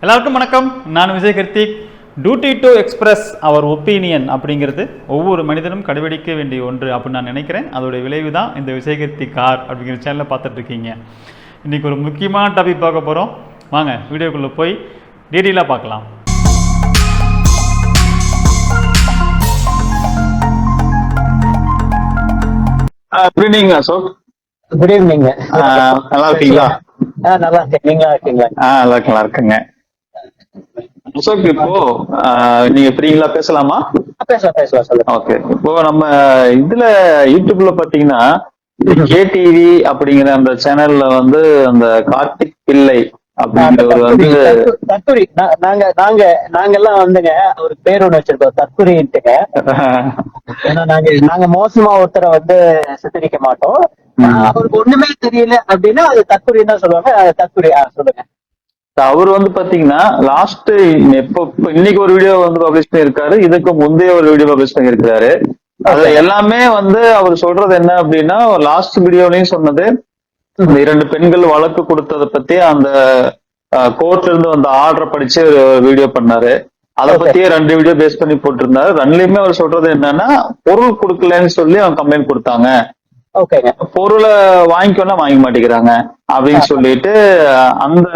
எல்லாருக்கும் வணக்கம். நான் Vijay Karthik. Duty to express our opinion அப்படிங்கிறது ஒவ்வொரு மனிதனும் கடைபிடிக்க வேண்டிய ஒன்று அப்படின்னு நான் நினைக்கிறேன். அதோடைய விளைவு தான் இந்த விஜய் கார்த்திக் கார் அப்படிங்கிற சேனலில் பார்த்துட்டு இருக்கீங்க. இன்றைக்கி ஒரு முக்கியமான டாபிக் பார்க்க போகிறோம். வாங்க வீடியோக்குள்ளே போய் டீட்டெயிலாக பார்க்கலாம். Good evening Ashok. Good evening. நல்லா இருக்கீங்களா? நல்லா இருக்கேன். நீங்க இருக்கீங்களா? நல்லா இருக்குங்க அசோக். இப்போ நீங்க ஃப்ரீங்களா? பேசலாமா? பேசலாம் சொல்லுங்க. ஓகே. இப்போ நம்ம இதுல யூடியூப்ல பாத்தீங்கன்னா கேடிவி அப்படிங்கிற அந்த சேனல்ல வந்து அந்த கார்த்திக் பிள்ளை அப்படிங்கிறவர் வந்து தற்குறி. நாங்கெல்லாம் வந்துங்க ஒரு பேர் ஒண்ணு வச்சிருக்கோம், தற்குறின்ட்டுங்க. ஏன்னா நாங்க மோசமா ஒருத்தரை வந்து சித்தரிக்க மாட்டோம். அவருக்கு ஒண்ணுமே தெரியல அப்படின்னா அது தற்குறின்னு தான் சொல்லுவாங்க. தற்குறி. சொல்லுங்க. அவர் வந்து பாத்தீங்கன்னா லாஸ்ட் இன்னைக்கு ஒரு வீடியோ வந்து பப்ளிஷ் பண்ணிருக்காரு. இதுக்கு முந்தைய ஒரு வீடியோ பப்ளிஷ் பண்ணிருக்காரு. அதுல எல்லாமே வந்து அவர் சொல்றது என்ன அப்படின்னா, லாஸ்ட் வீடியோலயும் சொன்னது இந்த 2 பெண்கள் வழக்கு கொடுத்ததை பத்தி அந்த கோர்ட்ல இருந்து வந்த ஆர்டரை படிச்சு வீடியோ பண்ணாரு. அதை பத்தியே 2 வீடியோ பேஸ் பண்ணி போட்டிருந்தாரு. 2லயுமே அவர் சொல்றது என்னன்னா, பொருள் கொடுக்கலன்னு சொல்லி அவங்க கம்ப்ளைண்ட் கொடுத்தாங்க, பொருளை வாங்கிக்கோன்னா வாங்க மாட்டேங்கிறாங்க அப்படின்னு சொல்லிட்டு அந்த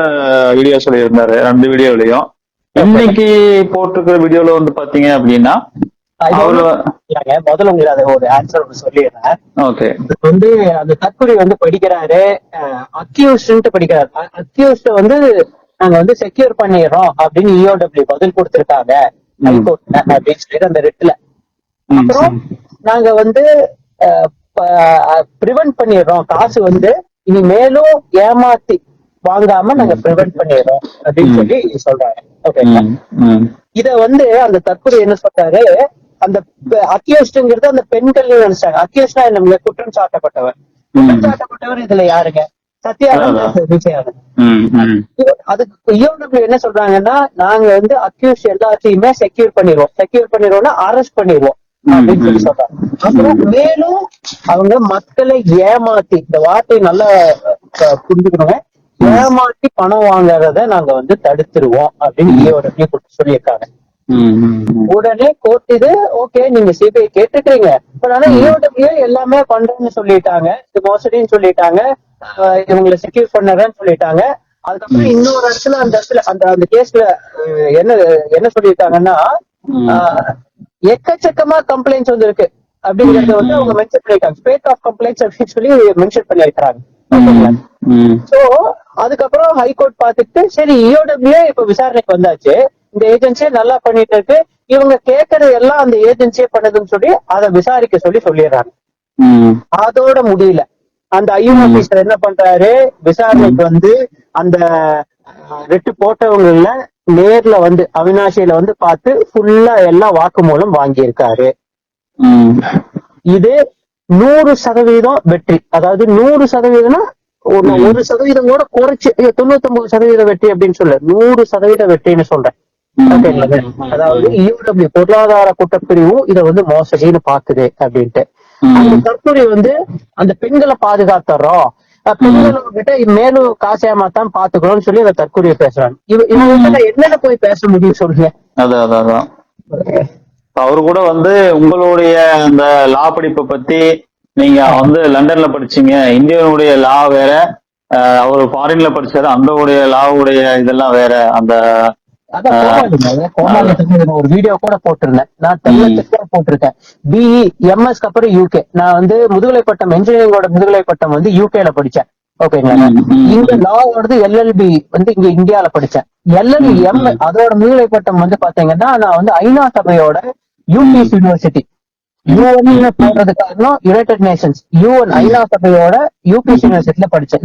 வீடியோ சொல்லியிருந்தாரு 2 வீடியோலயும். இன்னைக்கு போட்டிருக்கிற வீடியோல வந்து பாத்தீங்க அப்படின்னா முதல்ல உங்களுக்கு அதை ஒரு ஆன்சர் சொல்லிடுறேன். ஓகே. வந்து அந்த தற்குறி வந்து படிக்கிறாரு, அக்யூஸ்ட் படிக்கிறாரு. அக்யூஸ்ட் வந்து நாங்க வந்து செக்யூர் பண்ணிடுறோம் அப்படின்னு இஓடபிள்யூ பதில் கொடுத்திருக்காங்க ஹைகோர்ட்ல அப்படின்னு சொல்லிட்டு அந்த ரிட்ல. அப்புறம் நாங்க வந்து பிரிவென்ட் பண்ணிடுறோம், காசு வந்து இனி மேலும் ஏமாத்தி வாங்காம நாங்க பிரிவென்ட் பண்ணிடுறோம் அப்படின்னு சொல்லி சொல்றாங்க. ஓகேங்களா? இத வந்து அந்த தற்கொலை என்ன சொல்றாரு, அந்த அக்யூஸ்ட்ங்கிறது அந்த பெண்கள் நினைச்சாங்க. அக்யூஸ்டா நம்ம குற்றம் சாட்டப்பட்டவர். குற்றம் சாட்டப்பட்டவர் இதுல யாருங்க? சத்யானந்த விஜயானந்த். அதுக்கு இஓடபிள்யூ என்ன சொல்றாங்கன்னா, நாங்க வந்து அக்யூஸ்ட் எல்லாத்தையுமே செக்யூர் பண்ணிடுவோம்னா அரெஸ்ட் பண்ணிடுவோம் அப்படின்னு சொல்லி சொல்றாங்க. அப்புறம் மேலும் அவங்க மக்களை ஏமாத்தி, இந்த வார்த்தையை நல்லா புரிஞ்சுக்கணுங்க, ஏமாத்தி பணம் வாங்குறத நாங்க வந்து தடுத்துருவோம் அப்படின்னு இஓடபிள்யூ சொல்லியிருக்காங்க. உடனே கோர்ட் இது ஓகே, நீங்க சிபிஐ கேட்டுக்கிறீங்க, பட் ஆனா இஓடபிள்யூ எல்லாமே பண்றேன்னு சொல்லிட்டாங்க, இது மோசடின்னு சொல்லிட்டாங்க, இவங்களை செக்யூர் பண்ணறேன்னு சொல்லிட்டாங்க. அதுக்கப்புறம் இன்னொரு இடத்துல அந்த கேஸ்ல என்ன சொல்லியிருக்காங்கன்னா, எக்கச்சக்கமா கம்ப்ளைண்ட்ஸ் வந்து இருக்கு அப்படிங்கறத வந்து அவங்க மென்ஷன் பண்ணிருக்காங்க. ஸ்பேட் ஆஃப் கம்ப்ளைண்ட்ஸ் அப்படின்னு சொல்லி மென்ஷன் பண்ணிருக்காங்க. சோ அதுக்கப்புறம் ஹைகோர்ட் பாத்துட்டு சரி இஓடபிள்யூ இப்ப விசாரணைக்கு வந்தாச்சு, இந்த ஏஜென்சியே நல்லா பண்ணிட்டு இருக்கு, இவங்க கேட்கறது எல்லாம் அந்த ஏஜென்சியே பண்ணதுன்னு சொல்லி அதை விசாரிக்க சொல்லிடுறாங்க. அதோட முடியல. அந்த ஐஎம் ஆபீசர் என்ன பண்றாரு, விசாரணைக்கு வந்து அந்த ரெட்டு போட்டவங்கள நேர்ல வந்து அவினாசியில வந்து பார்த்து ஃபுல்லா எல்லாம் வாக்குமூலம் வாங்கியிருக்காரு. இது 100% வெற்றி. அதாவது 100%னா 1% கூட குறைச்சு 99% வெற்றி அப்படின்னு சொல்ல, 100% வெற்றின்னு சொல்றேன். அதாவது இஓடபிள்யூ பொருளாதார குற்றப்பிரிவு இதை வந்து மோசடின்னு பாக்குது அப்படின்ட்டு. அந்த தற்கொலை வந்து அந்த பெண்களை பாதுகாத்துறோம், பெண்களை கிட்ட மேலும் காசு ஏமாத்தான் பாத்துக்கணும்னு சொல்லி அந்த தற்கொலையை பேசுறாங்க. இவங்க என்னென்ன போய் பேச முடியும் சொல்லுங்க. அதான் அவரு கூட வந்து உங்களுடைய அந்த லா படிப்பை பத்தி, நீங்க வந்து லண்டன்ல படிச்சீங்க, இந்தியனுடைய லா வேற, அவரு ஃபாரின்ல படிச்சாரு, அந்த உடைய லாவுடைய இதெல்லாம் வேற. அந்த ஒரு வீடியோ கூட போட்டிருந்தேன், நான் தமிழ் போட்டிருக்கேன். பிஇ எம்எஸ்க்கு அப்புறம் யூகே. நான் வந்து முதுகலை பட்டம், என்ஜினியரிங்கோட முதுகலை பட்டம் வந்து யூகேல படிச்சேன். ஓகேங்களா? இங்க லாவோடது எல்எல்பி வந்து இங்க இந்தியால படிச்சேன். எல்எல்எம் அதோட முதுகலை பட்டம் வந்து பாத்தீங்கன்னா நான் வந்து ஐநா சபையோட யூபிஎஸ் யூனிவர்சிட்டி, யூஎன் போடுறது காரணம் யுனைடெட் நேஷன்ஸ், யூஎன் ஐநா சபையோட யூபிஎஸ் யூனிவர்சிட்டியில படிச்சேன்.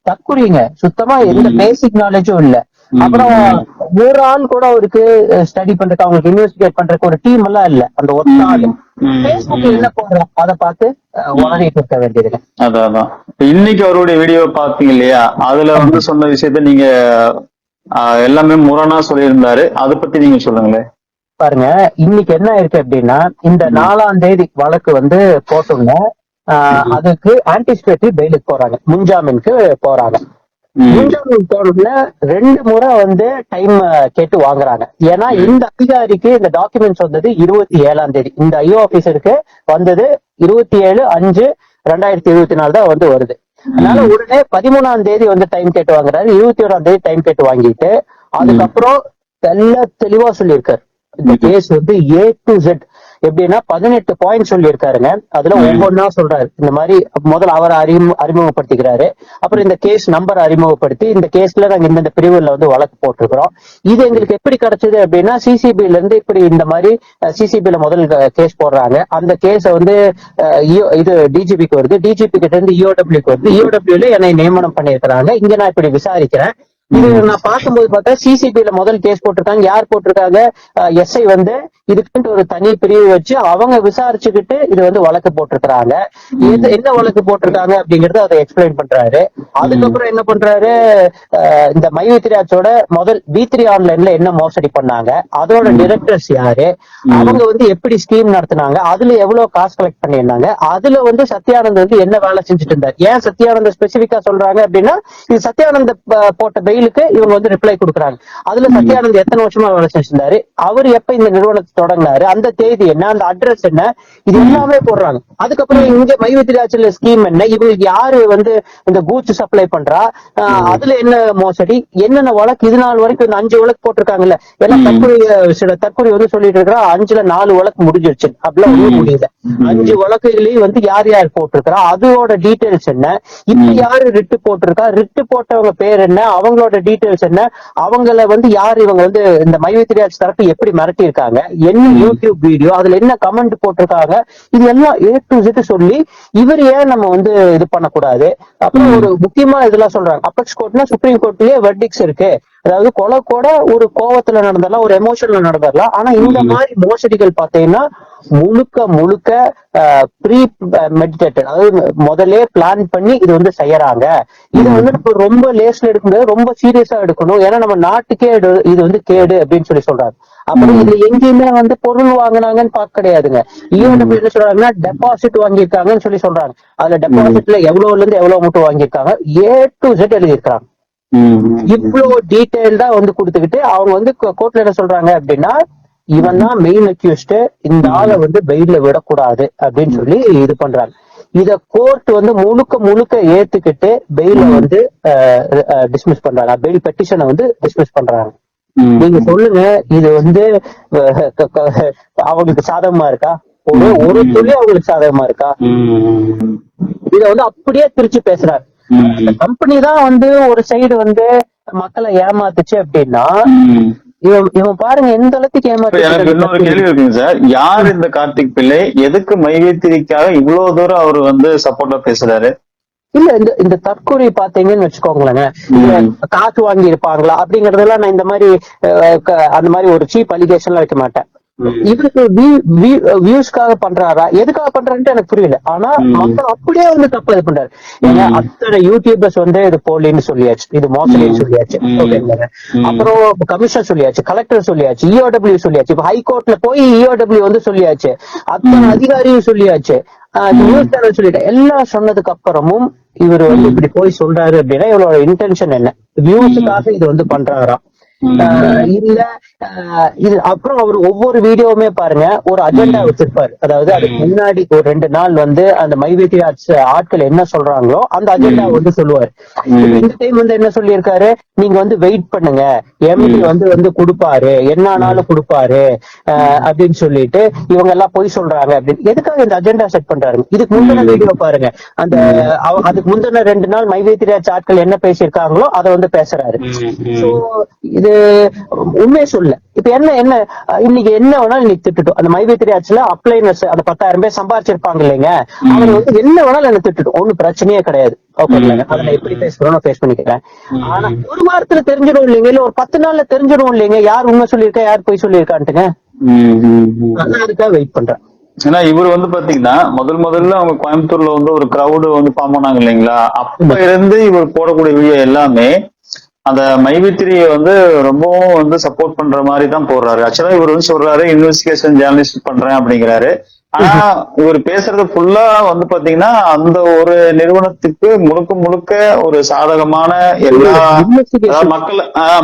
தற்குறிங்க, சுத்தமா எந்த பேசிக் நாலேஜும் இல்ல. அப்புறம் ஒரு ஆள் கூட அவருக்கு ஸ்டடி பண்றதுக்கு, அவங்களுக்கு இன்வெஸ்டிகேட் பண்றதுக்கு ஒரு டீம் எல்லாம் இல்ல. அந்த ஒரு ஆள் பேஸ்புக்ல என்ன போடுறோம் அதை பார்த்து உடனே இருக்க வேண்டியது. அதான் இன்னைக்கு அவருடைய வீடியோ பாத்தீங்க இல்லையா, அதுல வந்து சொன்ன விஷயத்த நீங்க எல்லாமே முரணா சொல்லியிருந்தாரு. அதை பத்தி நீங்க சொல்லுங்களேன். பாருங்க, இன்னைக்கு என்ன இருக்கு அப்படின்னா, இந்த 4ஆம் தேதி வழக்கு வந்து போட்டோம்னா அதுக்கு ஆன்டிசிபேட்டரி பெயிலுக்கு போறாங்க, முன்ஜாமீனுக்கு போறாங்க. மூன்றாவது தோணுல 2 முறை வந்து டைம் கேட்டு வாங்குறாங்க. ஏன்னா இந்த அதிகாரிக்கு இந்த டாக்குமெண்ட்ஸ் வந்தது 27ஆம் தேதி, இந்த ஐஓ ஆபீசருக்கு வந்தது 27/5/2024 தான் வந்து வருது. அதனால உடனே 13ஆம் தேதி வந்து டைம் கேட்டு வாங்குறாரு, 21ஆம் தேதி டைம் கேட்டு வாங்கிட்டு அதுக்கப்புறம் தெளிவா சொல்லியிருக்காரு. இந்த கேஸ் வந்து A to Z எப்படின்னா 18 பாயிண்ட் சொல்லியிருக்காருங்க. அதுல ஒவ்வொன்னா சொல்றாரு. இந்த மாதிரி முதல்ல அவர் அறிமுகப்படுத்திக்கிறாரு, அப்புறம் இந்த கேஸ் நம்பர் அறிமுகப்படுத்தி இந்த கேஸ்ல நாங்க இந்த பிரிவுல வந்து வழக்கு போட்டிருக்கிறோம். இது எங்களுக்கு எப்படி கிடைச்சது அப்படின்னா சிசிபில இருந்து இப்படி இந்த மாதிரி சிசிபில முதல் கேஸ் போடுறாங்க. அந்த கேஸ வந்து இது டிஜிபிக்கு வருது, டிஜிபி கிட்ட இருந்து இஓடபிள்யூக்கு வருது, இஓடபிள்யூல என்னை நியமனம் பண்ணியிருக்கிறாங்க. இங்க நான் இப்படி விசாரிக்கிறேன். இது நான் பார்க்கும்போது பார்த்தா சிசிபில முதல் கேஸ் போட்டிருக்காங்க. யார் போட்டிருக்காங்க? எஸ்ஐ வந்து இதுக்குன்ட்டு ஒரு தனி பிரிவு வச்சு அவங்க விசாரிச்சுக்கிட்டு இது வந்து வழக்கு போட்டிருக்கிறாங்க. என்ன வழக்கு போட்டிருக்காங்க அப்படிங்கறது அதை எக்ஸ்பிளைன் பண்றாரு. அதுக்கப்புறம் என்ன பண்றாரு, இந்த மைவித்ராஜோட முதல் B3 ஆன்லைன்ல என்ன மோசடி பண்ணாங்க, அதோட டிரெக்டர்ஸ் யாரு, அவங்க வந்து எப்படி ஸ்கீம் நடத்தினாங்க, அதுல எவ்வளவு காசு கலெக்ட் பண்ணியிருந்தாங்க, அதுல வந்து சத்யானந்த் வந்து என்ன வேலை செஞ்சுட்டு இருந்தார். ஏன் சத்யானந்த் ஸ்பெசிபிக்கா சொல்றாங்க அப்படின்னா இது சத்யானந்த் போட்ட பெயிலுக்கு இவங்க வந்து ரிப்ளை கொடுக்குறாங்க. அதுல சத்யானந்த் எத்தனை வருஷமா வேலை செஞ்சிருந்தாரு, அவர் எப்ப இந்த நிறுவனத்தை தொடங்கினாரு, அந்த தேதி என்ன, அந்த அட்ரஸ் என்ன, இது எல்லாமே போடுறாங்க. அதுக்கப்புறம் இங்க மைவித்ராஜ்ல ஸ்கீம் என்ன, இவங்களுக்கு யாரு வந்து இந்த கூட்ஸ் சப்ளை பண்றா, அதுல என்ன மோசடி, என்னென்ன வழக்கு இது நாள் வரைக்கும் இந்த 5 வழக்கு போட்டிருக்காங்கல்ல, எல்லாம் தற்கொலை வந்து சொல்லிட்டு இருக்கிறா 5ல 4 வழக்கு முடிஞ்சிருச்சு. அப்படிலாம் ஒன்றும் முடியல. 5 வழக்குகளையும் வந்து யார் யார் போட்டிருக்கிறா, அதோட டீடைல்ஸ் என்ன, இப்ப யாரு ரிட்டு போட்டிருக்கா, ரிட்டு போட்டவங்க பேர் என்ன, அவங்களோட டீடைல்ஸ் என்ன, அவங்கள வந்து யாரு, இவங்க வந்து இந்த மைவித்ராஜ் தரப்பு எப்படி மிரட்டி இருக்காங்க, என்ன யூடியூப் வீடியோ, அதுல என்ன கமெண்ட் போட்டிருக்காங்க, இது எல்லாம் A to Z சொல்லி இவர் ஏன் நம்ம வந்து இது பண்ணக்கூடாது. அப்புறம் ஒரு முக்கியமா இதெல்லாம் சொல்றாங்க. அபெக்ஸ் கோர்ட்னா சுப்ரீம் கோர்ட்லயே வெர்டிக்ஸ் இருக்கு. அதாவது கொலை கூட ஒரு கோவத்துல நடந்தரலாம், ஒரு எமோஷன்ல நடந்தரலாம். ஆனா இந்த மாதிரி மோசடிகள் பாத்தீங்கன்னா முழுக்க ப்ரீ மெடிடேட்டட், அதாவது முதலே பிளான் பண்ணி இது வந்து செய்யறாங்க. இதை வந்து நம்ம ரொம்ப லேஸ்ல எடுக்க முடியாது, ரொம்ப சீரியஸா எடுக்கணும். ஏன்னா நம்ம நாட்டுக்கே இது வந்து கேடு அப்படின்னு சொல்றாங்க. அப்புறம் இதுல எங்கேயுமே வந்து பொருள் வாங்கினாங்கன்னு பார்க்க கிடையாதுங்க. இவங்க என்ன சொல்றாங்கன்னா டெபாசிட் வாங்கியிருக்காங்கன்னு சொல்றாங்க. அதுல டெபாசிட்ல எவ்வளவுல இருந்து எவ்வளவு மட்டும் வாங்கியிருக்காங்க A to Z எழுதியிருக்காங்க. இவ்வளவு டீடைல்டா வந்து கொடுத்துக்கிட்டு அவங்க வந்து கோர்ட்ல என்ன சொல்றாங்க அப்படின்னா இவன் தான் மெயின் அக்யூஸ்ட், இந்த ஆளை வந்து பெயில விடக்கூடாது அப்படின்னு சொல்லி இது பண்றாங்க. இத கோர்ட் வந்து முழுக்க ஏத்துக்கிட்டு பெயில வந்து டிஸ்மிஸ் பண்றாங்க, பெயில் பெட்டிஷனை வந்து டிஸ்மிஸ் பண்றாங்க. நீங்க சொல்லுங்க, இது வந்து அவங்களுக்கு சாதகமா இருக்கா? ஒரு துளி அவங்களுக்கு சாதகமா இருக்கா? இத வந்து அப்படியே பிரிச்சு பேசுறாரு. அந்த கம்பெனி தான் வந்து ஒரு சைடு வந்து மக்களை ஏமாத்துச்சு அப்படின்னா இவன் பாருங்க எந்த அளவுக்கு ஏமாத்து. எனக்கு இன்னொரு கேள்வி இருக்குங்க சார், யார் இந்த கார்த்திக் பிள்ளை, எதுக்கு மைவித்திரிக்காக இவ்வளவு தூரம் அவர் வந்து சப்போர்ட்டா பேசுறாரு? இல்ல இந்த தற்கொலை பாத்தீங்கன்னு வச்சுக்கோங்களேங்க, காசு வாங்கி இருப்பாங்களா அப்படிங்கறதெல்லாம் நான் இந்த மாதிரி அந்த மாதிரி ஒரு சீப் அலிகேஷன்லாம் வைக்க மாட்டேன். இவருக்கு வியூஸ்க்காக பண்றாரா, எதுக்காக பண்றாருன்னு எனக்கு புரியல. ஆனா மக்கள் அப்படியே வந்து தப்பா இது பண்றாரு. ஏன்னா அத்தனை யூடியூபர்ஸ் வந்து இது போலின்னு சொல்லியாச்சு, இது மோசடின்னு சொல்லியாச்சு. அப்புறம் கமிஷனர் சொல்லியாச்சு, கலெக்டர் சொல்லியாச்சு, இஓடபிள்யூ சொல்லியாச்சு, இப்ப ஹைகோர்ட்ல போய் இஓடபிள்யூ வந்து சொல்லியாச்சு, அத்தனை அதிகாரியும் சொல்லியாச்சு, நியூஸ் சேனல் சொல்லிட்டேன். எல்லாம் சொன்னதுக்கு அப்புறமும் இவர் வந்து இப்படி போய் சொல்றாரு அப்படின்னா இவரோட இன்டென்ஷன் என்ன? வியூஸுக்காக இது வந்து பண்றாராம் இல்ல இது. அப்புறம் அவர் ஒவ்வொரு வீடியோவுமே பாருங்க ஒரு அஜெண்டா வச்சிருப்பாரு. அதாவது அதுக்கு முன்னாடி ஒரு 2 நாள் வந்து அந்த மைவித்ராஜ் ஆட்கள் என்ன சொல்றாங்களோ அந்த அஜெண்டா வந்து சொல்லுவாரு. இந்த டைம் வந்து என்ன சொல்லியிருக்காரு, நீங்க வந்து வெயிட் பண்ணுங்க, எம்டி வந்து கொடுப்பாரு, என்ன ஆனாலும் கொடுப்பாரு அப்படின்னு சொல்லிட்டு இவங்க எல்லாம் போய் சொல்றாங்க அப்படின்னு. எதுக்காக இந்த அஜெண்டா செட் பண்றாரு? இதுக்கு முந்தின வீடியோ பாருங்க, அந்த அதுக்கு முந்தின 2 நாள் மைவித்ராஜ் ஆட்கள் என்ன பேசியிருக்காங்களோ அதை வந்து பேசுறாரு. சோ இது உண்மையை சொல்ல. இப்ப என்ன இன்னைக்கு என்ன வேணாலும் இன்னைக்கு திட்டுட்டோம். அந்த மைவித்ராஜ்ல அப்ளைனர்ஸ் அந்த 10,000 பேர் சம்பாதிச்சிருப்பாங்க இல்லைங்க, அவங்க வந்து என்ன வேணாலும் என்ன திட்டுட்டோம், ஒன்னும் பிரச்சனையே கிடையாது. ஓகே, அதை எப்படி பேசுறோம் ஃபேஸ் பண்ணிக்கிறேன். ஆனா ஒரு வாரத்துல தெரிஞ்சிடும் இல்லைங்க, இல்ல ஒரு 10 நாள்ல தெரிஞ்சிடும் இல்லைங்க, யார் உண்மை சொல்லியிருக்கா யார் போய் சொல்லியிருக்கான்ட்டுங்க. அதுக்காக வெயிட் பண்றேன். ஏன்னா இவர் வந்து பாத்தீங்கன்னா முதல்ல அவங்க கோயம்புத்தூர்ல வந்து ஒரு கிரௌடு வந்து ஃபார்ம் பண்ணாங்க இல்லைங்களா, அப்ப இருந்து இவர் போடக்கூடிய வீடியோ எல்லாமே அந்த மைவித்திரியை வந்து ரொம்பவும் வந்து சப்போர்ட் பண்ற மாதிரி தான் போடுறாரு. ஆக்சுவலா இவர் வந்து சொல்றாரு இன்வெஸ்டிகேஷன் ஜேர்னலிஸ்ட் பண்றேன் அப்படிங்கிறாரு. ஆனா இவர் பேசுறது ஃபுல்லா வந்து பாத்தீங்கன்னா அந்த ஒரு நிறுவனத்துக்கு முழுக்க முழுக்க ஒரு சாதகமான எல்லா, அதாவது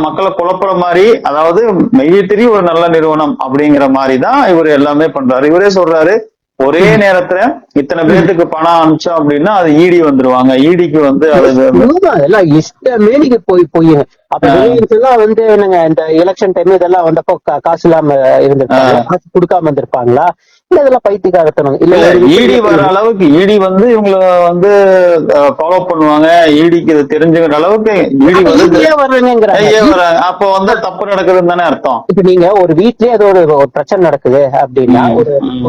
மக்களை குழப்புற மாதிரி, அதாவது மெய்யத்திரி ஒரு நல்ல நிறுவனம் அப்படிங்கிற மாதிரி தான் இவர் எல்லாமே பண்றாரு. இவரே சொல்றாரு, ஒரே நேரத்துல இத்தனை பேருக்கு பணம் அனுப்பிச்சோம் அப்படின்னா அது இடி வந்துருவாங்க, இடிக்கு வந்து அதெல்லாம் இஷ்டமே நீங்க போய் அப்ப ரிலையன்ஸ் எல்லாம் வந்து என்னங்க இந்த எலெக்ஷன் டைம் இதெல்லாம் வந்தப்போ காசு இல்லாம இருந்திருப்பாங்களா, காசு கொடுக்காம இருந்திருப்பாங்களா, இல்ல இதெல்லாம் பைத்தியக்காரத்தனம் இல்ல. இடி வர அளவுக்கு இடி வந்து இவங்கள வந்து ஃபாலோ பண்ணுவாங்க, இடிக்கு இது தெரிஞ்சுக்கிற அளவுக்கு இடி வர்றாங்க. அப்போ வந்து தப்பு நடக்குதுன்னு தானே அர்த்தம். இப்ப நீங்க ஒரு வீட்லயே ஏதோ ஒரு பிரச்சனை நடக்குது அப்படின்னா,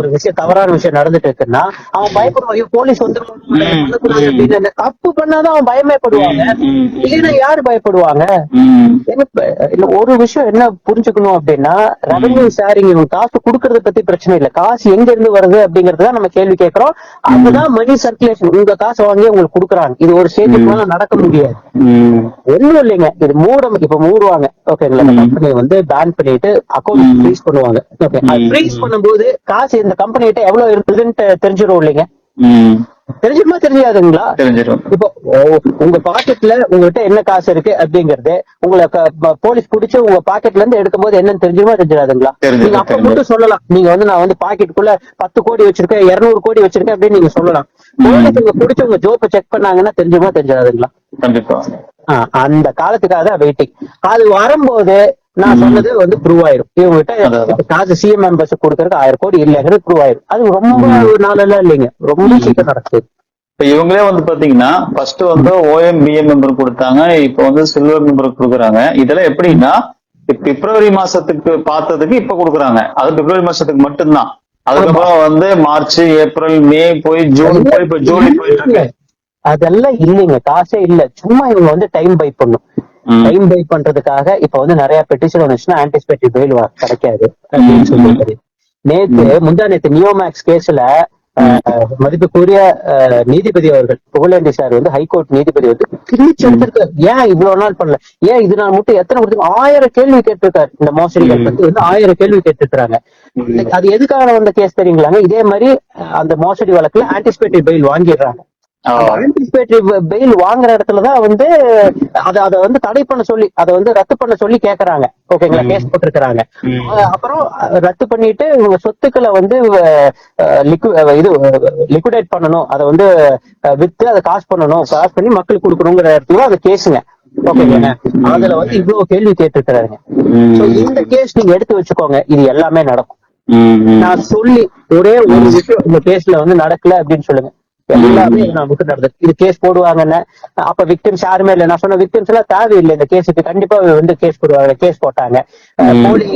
ஒரு விஷயம் தவறான விஷயம் நடந்துட்டு இருக்குன்னா அவன் பயப்படுவான், போலீஸ் வந்து அப்படின்னு. தப்பு பண்ணாதான் அவன் பயமே படுவாங்க, இல்லைன்னா யாரு பயப்படுவாங்க? ஒரு விஷயம் என்ன புரிஞ்சுக்கணும் அப்படின்னா, ரெவன்யூ ஷேரிங், காசு குடுக்கறத பத்தி பிரச்சனை இல்ல, காசு எங்க இருந்து வருது அப்படிங்கறதுதான் நம்ம கேள்வி கேட்கிறோம். அதுதான் மணி சர்க்குலேஷன். உங்க காசு வாங்கி உங்களுக்கு கொடுக்குறாங்க. இது ஒரு ஸ்டேட்டுக்கு மேல நடக்க முடியாது. ஒண்ணும் இல்லைங்க, இது இப்ப மூடுவாங்க, ஓகேங்களா? கம்பெனி வந்து பேன் பண்ணிட்டு அக்கௌண்ட் ஃப்ரீஸ் பண்ணுவாங்க. ஓகே, ஃப்ரீஸ் பண்ணும்போது காசு இந்த கம்பெனி கிட்ட எவ்வளவு இருக்குதுன்னு தெரிஞ்சிடும் இல்லைங்க? தெரிஞ்சிருமா தெரியாதுங்களா? தெரிஞ்சிடும். இப்போ உங்க பாக்கெட்ல உங்ககிட்ட என்ன காசு இருக்கு அப்படிங்கறது உங்களுக்கு போலீஸ் பிடிச்சு உங்க பாக்கெட்ல இருந்து எடுக்கும் போது என்னன்னு தெரிஞ்சிருமா தெரிஞ்சிடாதுங்களா? நீங்க அப்ப மட்டும் சொல்லலாம், நீங்க வந்து நான் வந்து பாக்கெட்டுக்குள்ள 10 கோடி வச்சிருக்கேன், 200 கோடி வச்சிருக்கேன் அப்படின்னு நீங்க சொல்லலாம். போலீஸ் உங்க பிடிச்சு உங்க ஜோப்பை செக் பண்ணாங்கன்னா தெரிஞ்சுமா தெரிஞ்சிடாதுங்களா? கண்டிப்பா. அந்த காலத்துக்காக தான் வெயிட்டிங். அது வரும்போது நான் சொன்னது வந்து ப்ரூவ் ஆயிரும். இவங்ககிட்ட காசு சிஎம் மெம்பர்ஸ் கொடுக்கறதுக்கு 1000 கோடி இல்லைங்கிறது ப்ரூவ் ஆயிரும். அது ரொம்ப நாளெல்லாம் இல்லைங்க, ரொம்ப சீக்கிரம் நடக்குது. இப்ப இவங்களே வந்து பாத்தீங்கன்னா ஃபர்ஸ்ட் வந்து OMBM மெம்பர் கொடுத்தாங்க, இப்ப வந்து சில்வர் மெம்பர் கொடுக்குறாங்க. இதெல்லாம் எப்படின்னா பிப்ரவரி மாசத்துக்கு பார்த்ததுக்கு இப்ப கொடுக்குறாங்க. அது பிப்ரவரி மாசத்துக்கு மட்டும்தான். அதுக்கப்புறம் வந்து மார்ச், ஏப்ரல், மே போய் ஜூன் போய் இப்ப ஜூலை போயிட்டு இருக்கு. அதெல்லாம் இல்லைங்க, காசே இல்ல. சும்மா இவங்க வந்து டைம் பை பண்ணும். டைம் பை பண்றதுக்காக இப்ப வந்து நிறைய பெட்டிஷன் வந்துச்சுன்னா ஆன்டிசிபேட்டரி பெயில் கிடைக்காது அப்படின்னு சொல்லிட்டு நேத்து நேத்து நியோமேக்ஸ் கேஸ்ல மதிப்புக்குரிய நீதிபதி அவர்கள் புகழேந்தி சார் வந்து ஹைகோர்ட் நீதிபதி வந்து கிழிச்சு எடுத்திருக்காரு. ஏன் இவ்வளவு நாள் பண்ணல, ஏன் இது நான் மட்டும் எத்தனை கொடுத்து 1000 கேள்வி கேட்டிருக்காரு. இந்த மோசடிகள் பத்தி வந்து 1000 கேள்வி கேட்டிருக்காங்க. அது எதுக்காக வந்த கேஸ் தெரியுங்களாங்க? இதே மாதிரி அந்த மோசடி வழக்குல ஆன்டிசிபேட்டரி பெயில் வாங்கிடுறாங்க. ஆன்டிசிபேட்டரி பெயில் வாங்குற இடத்துலதான் வந்து அதை வந்து தடை பண்ண சொல்லி, அதை வந்து ரத்து பண்ண சொல்லி கேக்குறாங்க. ஓகேங்களா? கேஸ் போட்டிருக்கிறாங்க. அப்புறம் ரத்து பண்ணிட்டு இவங்க சொத்துக்களை வந்து லிக்விடேட் பண்ணணும், அதை வந்து வித்து அதை காசு பண்ணணும், காசு பண்ணி மக்களுக்கு கொடுக்கணுங்கிற இடத்துல அதை கேஸுங்க. ஓகேங்க, அதுல வந்து இவ்வளவு கேள்வி கேட்டிருக்கிறாங்க. இந்த கேஸ் நீங்க எடுத்து வச்சுக்கோங்க, இது எல்லாமே நடக்கும். நான் சொல்லி ஒரே ஒரு விஷயம் இந்த கேஸ்ல வந்து நடக்கல அப்படின்னு சொல்லுங்க, எல்லாமே நான் விட்டு நடந்தது. இது கேஸ் போடுவாங்கன்னு அப்ப விக்டிம்ஸ் யாருமே இல்லை. நான் சொன்ன விக்டிம்ஸ் எல்லாம் தேவையில்லை இந்த கேஸுக்கு, கண்டிப்பா வந்து கேஸ் போடுவாங்க. கேஸ் போட்டாங்க. போலி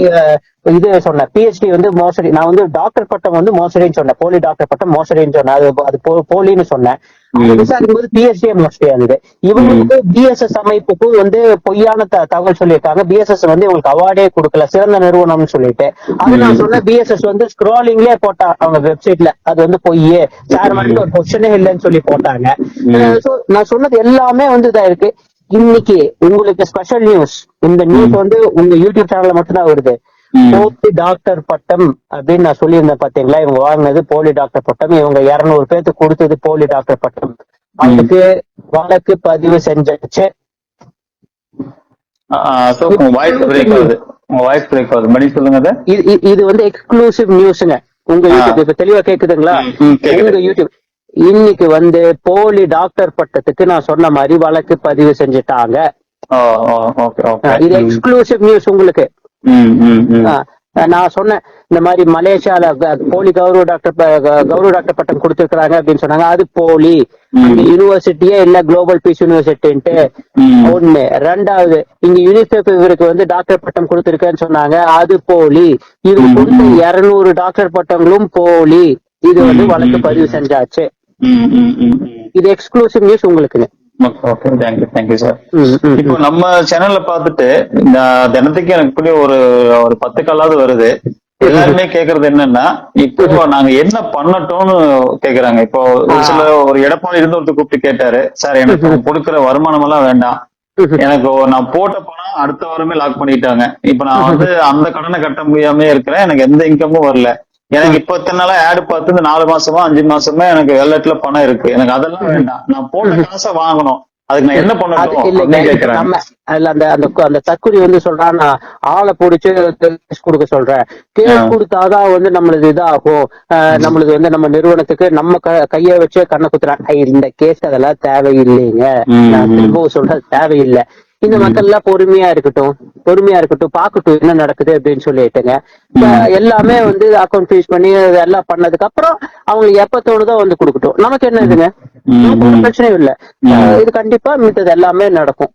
இது சொன்னேன், PhD வந்து மோசடி. நான் வந்து டாக்டர் பட்டம் வந்து மோசடின்னு சொன்னேன், போலி டாக்டர் பட்டம் மோசடின்னு சொன்னேன். அது போலின்னு சொன்னேன். விசாரிக்கும் போது PhD மோசடியா இருந்தது. இவங்களுக்கு BSS அமைப்புக்கும் வந்து பொய்யான தகவல் சொல்லியிருக்காங்க. BSS வந்து இவங்களுக்கு அவார்டே கொடுக்கல, சிறந்த நிறுவனம்னு சொல்லிட்டு. அது நான் சொன்ன BSS வந்து ஸ்க்ரோலிங்லயே போட்டா அவங்க வெப்சைட்ல அது வந்து பொய்யே, சேர்மன் ஒரு பொசிஷனே இல்லைன்னு சொல்லி போட்டாங்க. நான் சொன்னது எல்லாமே வந்து இதா இருக்கு. இன்னைக்கு உங்களுக்கு ஸ்பெஷல் நியூஸ், இந்த நியூஸ் வந்து உங்க யூடியூப் சேனல்ல மட்டும்தான் வருது. போலி டாக்டர் பட்டம் அப்படின்னு நான் சொல்லியிருந்தேன் பாத்தீங்களா? இவங்க வாங்கினது போலி டாக்டர் பட்டம், இவங்க 200 பேருக்கு கொடுத்தது போலி டாக்டர் பட்டம். அதுக்கு வழக்கு பதிவு செஞ்சாச்சு. இது வந்து எக்ஸ்க்ளூசிவ் நியூஸ்ங்க. உங்க யூடியூப் இப்ப தெளிவா கேக்குதுங்களா? உங்க யூடியூப் இன்னைக்கு வந்து போலி டாக்டர் பட்டத்துக்கு நான் சொன்ன மாதிரி வழக்கு பதிவு செஞ்சுட்டாங்க. இது எக்ஸ்க்ளூசிவ் நியூஸ் உங்களுக்கு. நான் சொன்னேன் இந்த மாதிரி மலேசியால போலி கௌரவ டாக்டர் பட்டம் கொடுத்திருக்கிறாங்க அப்படின்னு சொன்னாங்க. அது போலி, யூனிவர்சிட்டியே இல்ல குளோபல் பீஸ் யூனிவர்சிட்டின்ட்டு. ஒண்ணு. ரெண்டாவது, இங்க யூனிசெஃப் இவருக்கு வந்து டாக்டர் பட்டம் கொடுத்திருக்கேன்னு சொன்னாங்க, அது போலி. இது கொடுத்த 200 டாக்டர் பட்டங்களும் போலி. இது வந்து வழக்கு பதிவு செஞ்சாச்சு. இது எக்ஸ்க்ளூசிவ் நியூஸ் உங்களுக்குங்க. Okay, thank you thank you sir. இப்போ நம்ம சேனல்ல பாத்துட்டு தினத்துக்கு எனக்கு ஒரு 10 காலாவது வருது. எல்லாருமே கேக்குறது என்னன்னா, இப்போ நாங்க என்ன பண்ணட்டோம்னு கேக்குறாங்க. இப்போ ஒரு சில ஒரு எடப்பாடி இருந்து ஒருத்தர் கூப்பிட்டு கேட்டாரு, சார் எனக்கு கொடுக்குற வருமானம் எல்லாம் வேண்டாம், எனக்கு நான் போட்ட பணம் அடுத்த வாரமே லாக் பண்ணிட்டாங்க, இப்ப நான் வந்து அந்த கடனை கட்ட முடியாம இருக்கிறேன், எனக்கு எந்த இன்கமும் வரல, எனக்கு இப்ப இத்தனை நாளா ஆடு பார்த்து இந்த 4 மாசமா 5 மாசமா எனக்கு வெள்ளத்துல பணம் இருக்கு, எனக்கு அதெல்லாம் வேண்டாம், நான் போட்ட காசை வாங்கணும், அதுக்கு நான் என்ன அது பண்ணட்டும் இல்லைங்க. அப்படின்னு இப்ப கேக்குறாங்க. நம்ம அதுல அந்த அந்த அந்த தற்குறி வந்து சொல்றான், நான் ஆளை பிடிச்சு கேஸ் கொடுக்க சொல்றேன், கேஸ் கொடுத்தாதான் வந்து நம்மளது இதாகும், நம்மளுது வந்து நம்ம நிறுவனத்துக்கு நம்ம கைய வச்சு கண்ணை குத்துறான். இந்த கேஸ் அதெல்லாம் தேவையில்லைங்க. நான் திரும்பவும் சொல்றது தேவையில்லை. இந்த மக்கள் எல்லாம் பொறுமையா இருக்கட்டும் பாக்கட்டும் என்ன நடக்குது அப்படின்னு சொல்லிட்டுங்க. எல்லாமே வந்து அக்கௌண்ட் ஃபீஸ் பண்ணி எல்லாம் பண்ணதுக்கு அப்புறம் அவங்களுக்கு எப்ப தோணுதோ வந்து கொடுக்கட்டும், நமக்கு என்ன இதுங்க, நமக்கு ஒரு பிரச்சனையும் இல்ல. இது கண்டிப்பா மித்தது எல்லாமே நடக்கும்.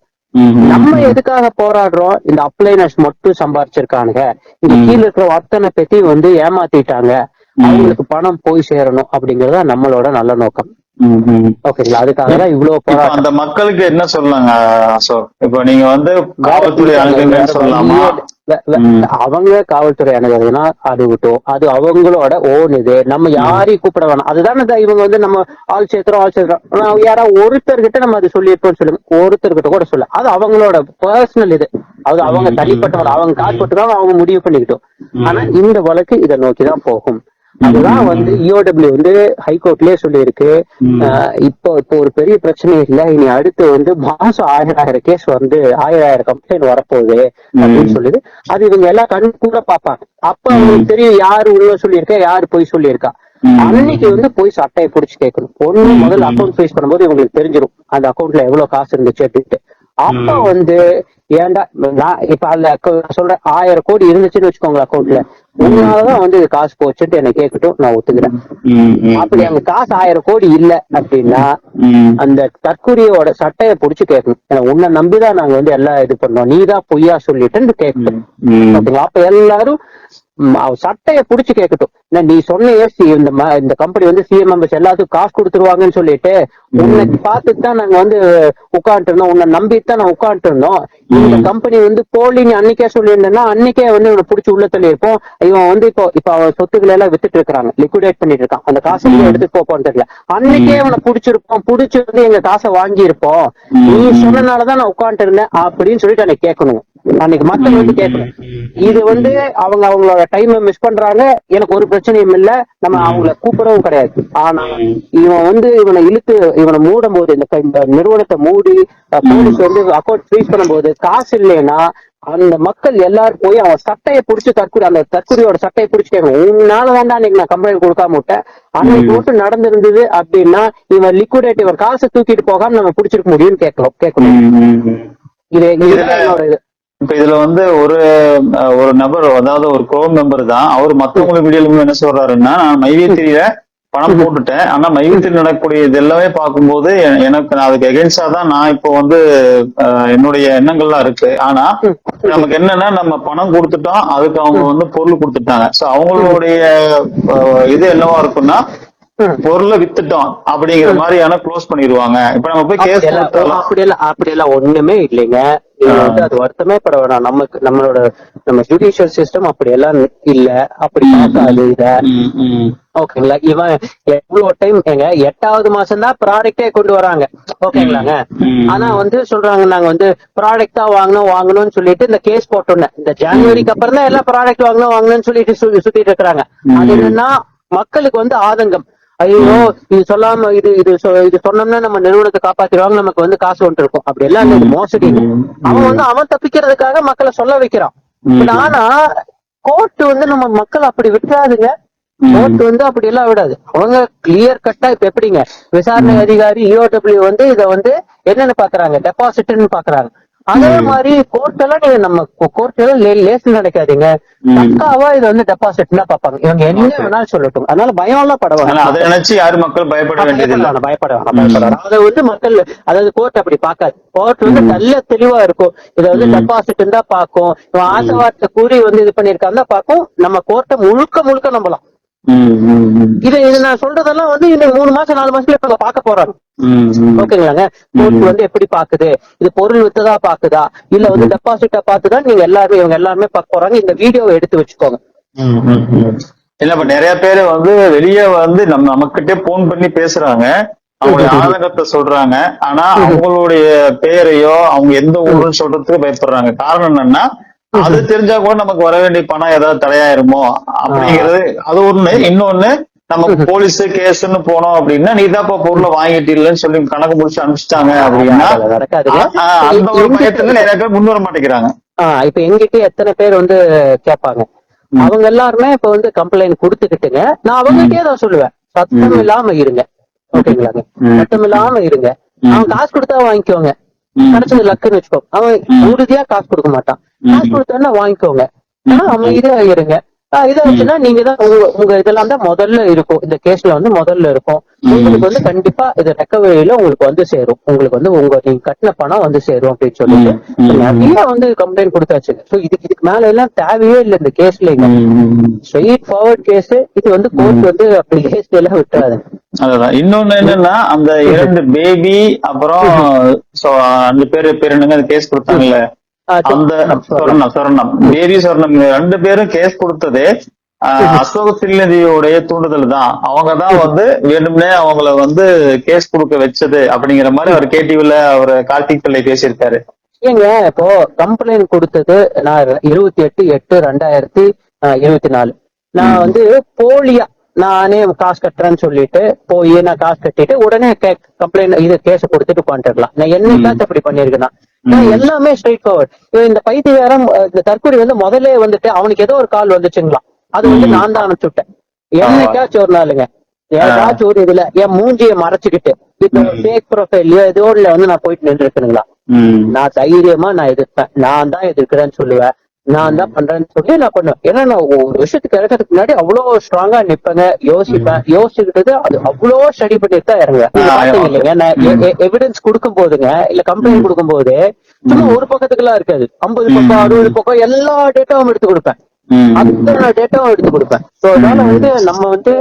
நம்ம எதுக்காக போராடுறோம், இந்த அப்ளைனர்ஸ் மட்டும் சம்பாரிச்சிருக்கானுங்க, இந்த கீழ இருக்கிற அத்தனை பத்தி வந்து ஏமாத்திட்டாங்க, அவங்களுக்கு பணம் போய் சேரணும் அப்படிங்கறத நம்மளோட நல்ல நோக்கம். ஓகேங்களா, அதுக்காக தான் இவ்வளவு போராட்டம். அந்த மக்களுக்கு என்ன சொல்லலாங்க அசோக்? இப்ப நீங்க வந்து காவல்துறை அணுகுங்கன்னு சொல்லலாமா? அவங்க காவல்துறை அணுகுறதுன்னா அது விட்டோம், அது அவங்களோட ஓன் இது, நம்ம யாரையும் கூப்பிட வேணாம். அதுதானே இவங்க வந்து நம்ம ஆள் சேர்க்கிறோம் யாராவது ஒருத்தர்கிட்ட நம்ம அது சொல்லியிருப்போம்னு சொல்லுங்க, ஒருத்தர்கிட்ட கூட சொல்ல, அது அவங்களோட பர்சனல் இது, அது அவங்க தனிப்பட்டவங்க, அவங்க காசு போட்டுக்காம அவங்க முடிவு பண்ணிக்கிட்டோம். ஆனா இந்த வழக்கு இதை நோக்கிதான் போகும். அதுதான் வந்து இஓடபிள்யூ வந்து ஹைகோர்ட்லயே சொல்லியிருக்கு. இப்போ ஒரு பெரிய பிரச்சனை இல்ல, இனி அடுத்து வந்து மாசம் 1000 கேஸ் வந்து 1000 கம்ப்ளைண்ட் வரப்போகுது அப்படின்னு சொல்லுது. அது இவங்க எல்லாம் கண் கூட பாப்பாங்க. அப்ப அவங்களுக்கு தெரியும் யாரு உள்ள சொல்லியிருக்கா, யாரு போய் சொல்லியிருக்கா. அன்னைக்கு வந்து போய் சட்டையை பிடிச்சு கேட்கணும். ஒண்ணு முதல்ல அக்கௌண்ட் ஃபேஸ் பண்ணும்போது இவங்களுக்கு தெரிஞ்சிடும் அந்த அக்கௌண்ட்ல எவ்வளவு காசு இருந்துச்சு அப்படின்ட்டு. அப்ப வந்து ஏன்டா நான் இப்ப அதுல சொல்றேன் 1000 கோடி இருந்துச்சுன்னு வச்சுக்கோங்க அக்கௌண்ட்ல, உங்களாலதான் வந்து காசு போச்சுட்டு என்ன கேட்கட்டும், நான் ஒத்துக்கிறேன். அப்படி அங்க காசு 1000 கோடி இல்ல அப்படின்னா அந்த தற்கொலையோட சட்டையை புடிச்சு கேட்கணும், உன்னை நம்பிதான் நாங்க வந்து எல்லாம் இது பண்ணோம், நீதான் பொய்யா சொல்லிட்டு கேட்கணும். ஓகேங்களா, அப்ப எல்லாரும் சட்டையை புடிச்சு கேட்கட்டும். நீ சொன்ன இந்த கம்பெனி வந்து சிஎம் மெம்பர்ஸ் எல்லாத்துக்கும் காசு கொடுத்துருவாங்கன்னு சொல்லிட்டு உன்னை பார்த்துட்டு தான் நாங்க வந்து உட்காந்துட்டு இருந்தோம், உன்னை நம்பித்தான் நான் உட்காந்துட்டு இருந்தோம். இந்த கம்பெனி வந்து போலின்னு அன்னைக்கே சொல்லியிருந்தேன்னா அன்னைக்கே வந்து இவனை பிடிச்சி உள்ள தள்ளி இருப்போம். இவன் வந்து இப்ப அவன் சொத்துக்களை எல்லாம் வித்துட்டு இருக்காங்க, லிக்விடேட் பண்ணிட்டு இருக்கான், அந்த காசு எடுத்துட்டு போன்னு தெரியல. அன்னைக்கே அவனை பிடிச்சிருப்போம், பிடிச்சி வந்து எங்க காசை வாங்கி இருப்போம், நீ சொன்னனாலதான் நான் உட்காந்துட்டு இருந்தேன் அப்படின்னு சொல்லிட்டு அன்னைக்கு கேட்கணும். அன்னைக்கு மக்கள் வந்து கேட்கணும். இது வந்து அவங்களோட டைம் மிஸ் பண்றாங்க, எனக்கு ஒரு பிரச்சனையும் இல்ல, நம்ம அவங்கள கூப்பிடவும் கிடையாது. ஆனா இவன் வந்து இவனை இழுத்து இவனை மூடும் போது, இந்த நிறுவனத்தை மூடி போலீஸ் வந்து அக்கௌண்ட் ஃப்ரீஸ் பண்ணும்போது காசு இல்லைன்னா அந்த மக்கள் எல்லாரும் போய் அவன் சட்டையை பிடிச்சி அந்த தற்கொலையோட சட்டையை பிடிச்சி கேட்கணும், உன்னால வேண்டாம் அன்னைக்கு நான் கம்ப்ளைண்ட் கொடுக்காம விட்டேன், அன்னைக்கு மட்டும் நடந்திருந்தது அப்படின்னா இவன் லிக்விடேட் இவன் காசை தூக்கிட்டு போகாம நம்ம பிடிச்சிருக்க முடியும்னு கேட்கணும். இது இப்ப இதுல வந்து ஒரு நபர், அதாவது ஒரு குரோம் மெம்பர் தான், அவர் மத்தவங்களுக்கு வீடியோல என்ன சொல்றாருன்னா, நான் மைவேத்திரியில பணம் போட்டுட்டேன், ஆனா மைவேத்திரி நடக்கக்கூடிய இது எல்லாமே பார்க்கும்போது எனக்கு நான் அதுக்கு எகென்ஸ்டா தான் நான் இப்போ வந்து என்னுடைய எண்ணங்கள்லாம் இருக்கு. ஆனா நமக்கு என்னன்னா நம்ம பணம் கொடுத்துட்டோம், அதுக்கு அவங்க வந்து பொருள் கொடுத்துட்டாங்க. சோ அவங்களுடைய இது என்னவா இருக்குன்னா பொருளை வித்துட்டோம் அப்படிங்கிற மாதிரியான க்ளோஸ் பண்ணிடுவாங்க. இப்ப நம்ம போய் கேஸ் அப்படியெல்லாம் ஒண்ணுமே இல்லைங்க. அது வருத்தமே பட வேணாம். நம்ம ஜுடிஷியல் சிஸ்டம் அப்படி எல்லாம் இல்ல, அப்படி பார்க்காது இத. ஓகேங்களா, இவன் எவ்வளவு டைம் 8வது மாசம் தான் ப்ராடக்டே கொண்டு வராங்க. ஓகேங்களாங்க, ஆனா வந்து சொல்றாங்க நாங்க வந்து ப்ராடக்ட் தான் வாங்கணும்னு சொல்லிட்டு இந்த கேஸ் போட்டோன்னு இந்த ஜனவரிக்கு அப்புறம் தான் எல்லாம் ப்ராடக்ட் வாங்கணும்னு சொல்லிட்டு சுத்திட்டு இருக்கிறாங்க. அது என்னன்னா மக்களுக்கு வந்து ஆதங்கம், ஐயோ இது சொல்லாம இது சொன்னோம்னா நம்ம நிறுவனத்தை காப்பாத்திடுவாங்க, நமக்கு வந்து காசு வந்துட்டு இருக்கும். அப்படி எல்லாம் இது மோசடி. அவன் தப்பிக்கிறதுக்காக மக்களை சொல்ல வைக்கிறான். ஆனா கோர்ட் வந்து நம்ம மக்கள் அப்படி விட்டுறாதுங்க. கோர்ட் வந்து அப்படி எல்லாம் விடாது. அவங்க கிளியர் கட்டா இப்ப எப்படிங்க விசாரணை அதிகாரி இஓடபிள்யூ வந்து இத வந்து என்னன்னு பாக்குறாங்க, டெபாசிட்னு பாக்குறாங்க. அதே மாதிரி கோர்ட் எல்லாம் நீங்க நம்ம கோர்ட் எல்லாம் லேசு நடக்காதீங்க, பக்காவா இது வந்து டெபாசிட்னா பாப்பாங்க. இவங்க என்ன வேணாலும் சொல்லட்டும், அதனால பயம் எல்லாம் படவாங்க. அதை நினைச்சு யாரும் மக்கள் பயப்பட வேண்டியது பயப்பட அதை வந்து மக்கள், அதாவது கோர்ட் அப்படி பாக்காது. கோர்ட் வந்து நல்ல தெளிவா இருக்கும், இதை வந்து டெபாசிட் தான் பாக்கும், இவன் ஆசைவார்த்தை கூறி வந்து இது பண்ணிருக்காங்க பாக்கும். நம்ம கோர்ட்டை முழுக்க நம்பலாம். இது நான் சொல்றதெல்லாம் வந்து இன்னும் 3 மாசம் 4 மாசத்துல இப்ப பாக்க போறாங்க. ஓகேங்களாங்க, கோர்ட் வந்து எப்படி பாக்குது, இது பொருள் வித்ததா பாக்குதா இல்ல வந்து டெபாசிட்டா பாத்துதா நீங்க இவங்க எல்லாருமே பார்க்க போறாங்க. இந்த வீடியோவை எடுத்து வச்சுக்கோங்க. இல்ல இப்ப நிறைய பேரு வந்து வெளியே வந்து நமக்கிட்டே போன் பண்ணி பேசுறாங்க, அவங்களுடைய ஆதங்கத்தை சொல்றாங்க. ஆனா அவங்களுடைய பேரையோ அவங்க எந்த ஊருன்னு சொல்றதுக்கு பயப்படுறாங்க. காரணம் என்னன்னா அது தெரிஞ்சா கூட நமக்கு வர வேண்டிய பணம் ஏதாவது தடையாயிருமோ அப்படிங்கிறது அது ஒண்ணு. இன்னொன்னு, நம்ம போலீஸ் கேஸ்ன்னு போனோம் அப்படின்னா நீதாப்பா பொருளை வாங்கிட்டீங்கன்னு சொல்லி கணக்கு முடிச்சு அனுப்பிச்சிட்டாங்க அப்படின்னா அந்த ஒரு பயத்துல நிறைய பேர் முன் வர மாட்டேங்கிறாங்க. இப்ப எங்கிட்ட எத்தனை பேர் வந்து கேட்பாங்க, அவங்க எல்லாருமே இப்ப வந்து கம்ப்ளைண்ட் கொடுத்துக்கிட்டுங்க, நான் அவங்ககிட்டயே தான் சொல்லுவேன், சத்தம் இல்லாம இருங்க. ஓகேங்களாங்க, சத்தம் இல்லாம இருங்க. அவன் காசு கொடுத்தா வாங்கிக்கோங்க, கிடைச்சது லக்குன்னு வச்சுக்கோ. அவன் உறுதியா காசு கொடுக்க மாட்டான், காசு கொடுத்தா வாங்கிக்கோங்க, அமைதியா இருங்க. இதாச்சுன்னா நீங்க தான் உங்க இதெல்லாம் தான் முதல்ல இருக்கும், இந்த கேஸ்ல வந்து முதல்ல இருக்கும். உங்களுக்கு வந்து கண்டிப்பா இது ரெக்கவரியில உங்களுக்கு வந்து சேரும், உங்களுக்கு வந்து நீங்க கட்டின பணம் வந்து சேரும் அப்படின்னு சொல்லிட்டு நிறைய வந்து கம்ப்ளைண்ட் கொடுத்தாச்சு. சோ இதுக்கு மேல எல்லாம் தேவையே இல்லை இந்த கேஸ்ல. ஸ்ட்ரெயிட் ஃபார்வர்ட் கேஸ் இது வந்து கோர்ட் வந்து அப்படி கேஸ் எல்லாம் விட்டுறாது. அதுதான். இன்னொன்னு என்னன்னா, அந்த 2 பேபி அப்புறம் அந்த பேரு என்னங்க அந்த கேஸ் கொடுத்தாங்கல்ல, அந்த சொர்ணம் பேபி சொர்ணம் 2 பேரும் கேஸ் கொடுத்தது அசோக் தில்லதியோடைய தூண்டுதல் தான். அவங்கதான் வந்து வேணும்னே அவங்கள வந்து கேஸ் கொடுக்க வச்சது அப்படிங்கிற மாதிரி அவர் கேடிவில அவர் கார்த்திக் பிள்ளை பேசியிருக்காரு. ஏங்க இப்போ கம்ப்ளைண்ட் கொடுத்தது நான் 28/8/2024 நான் வந்து போலியா நானே காசு கட்டுறேன்னு சொல்லிட்டு போய் நான் காசு கட்டிட்டு உடனே கம்ப்ளைண்ட் இது கேஸ் கொடுத்துட்டு உட்காந்துருக்கலாம். நான் என்னைக்காச்சும் அப்படி பண்ணிருக்கேன். எல்லாமே ஸ்ட்ரெயிட் ஃபார்வர்ட். இந்த பைத்தியகாரம் இந்த தற்கொலை வந்து முதல்ல வந்துட்டு அவனுக்கு ஏதோ ஒரு கால் வந்துச்சுங்களா, அது வந்து நான் தான் அனுப்பிச்சுட்டேன். என்னைக்காச்சும் ஒரு நாளுங்க ஏதாச்சும் ஒரு இதுல என் மூஞ்சியை மறைச்சுக்கிட்டு இப்ப ஃபேக் ப்ரொஃபைல்லையோ ஏதோ வந்து நான் போயிட்டு நின்று இருக்கணுங்களா, நான் தைரியமா நான் எதிர்ப்பேன், நான் தான் எதிர்க்கிறேன்னு சொல்லுவேன், நான் தான் பண்றேன்னு சொல்லி நான் பண்ணுவேன். ஏன்னா நான் ஒரு விஷயத்துக்கு இறக்கிறதுக்கு முன்னாடி அவ்வளவு ஸ்ட்ராங்கா நிப்பேங்க, யோசிப்பேன். யோசிச்சுக்கிட்டு அது அவ்வளவு ஸ்டடி பண்ணிட்டு தான் இறங்குவேன். பாத்தீங்க இல்லைங்க, நான் எவிடன்ஸ் கொடுக்கும் போதுங்க இல்ல கம்ப்ளைண்ட் கொடுக்கும் போது சும்மா ஒரு பக்கத்துக்கு எல்லாம் இருக்காது, 50 பக்கம் 60 பக்கம் எல்லா டேட்டாவும் எடுத்து கொடுப்பேன், அத்தனை டேட்டாவும் எடுத்து கொடுப்பேன். சோ அதனால வந்து நம்ம வந்து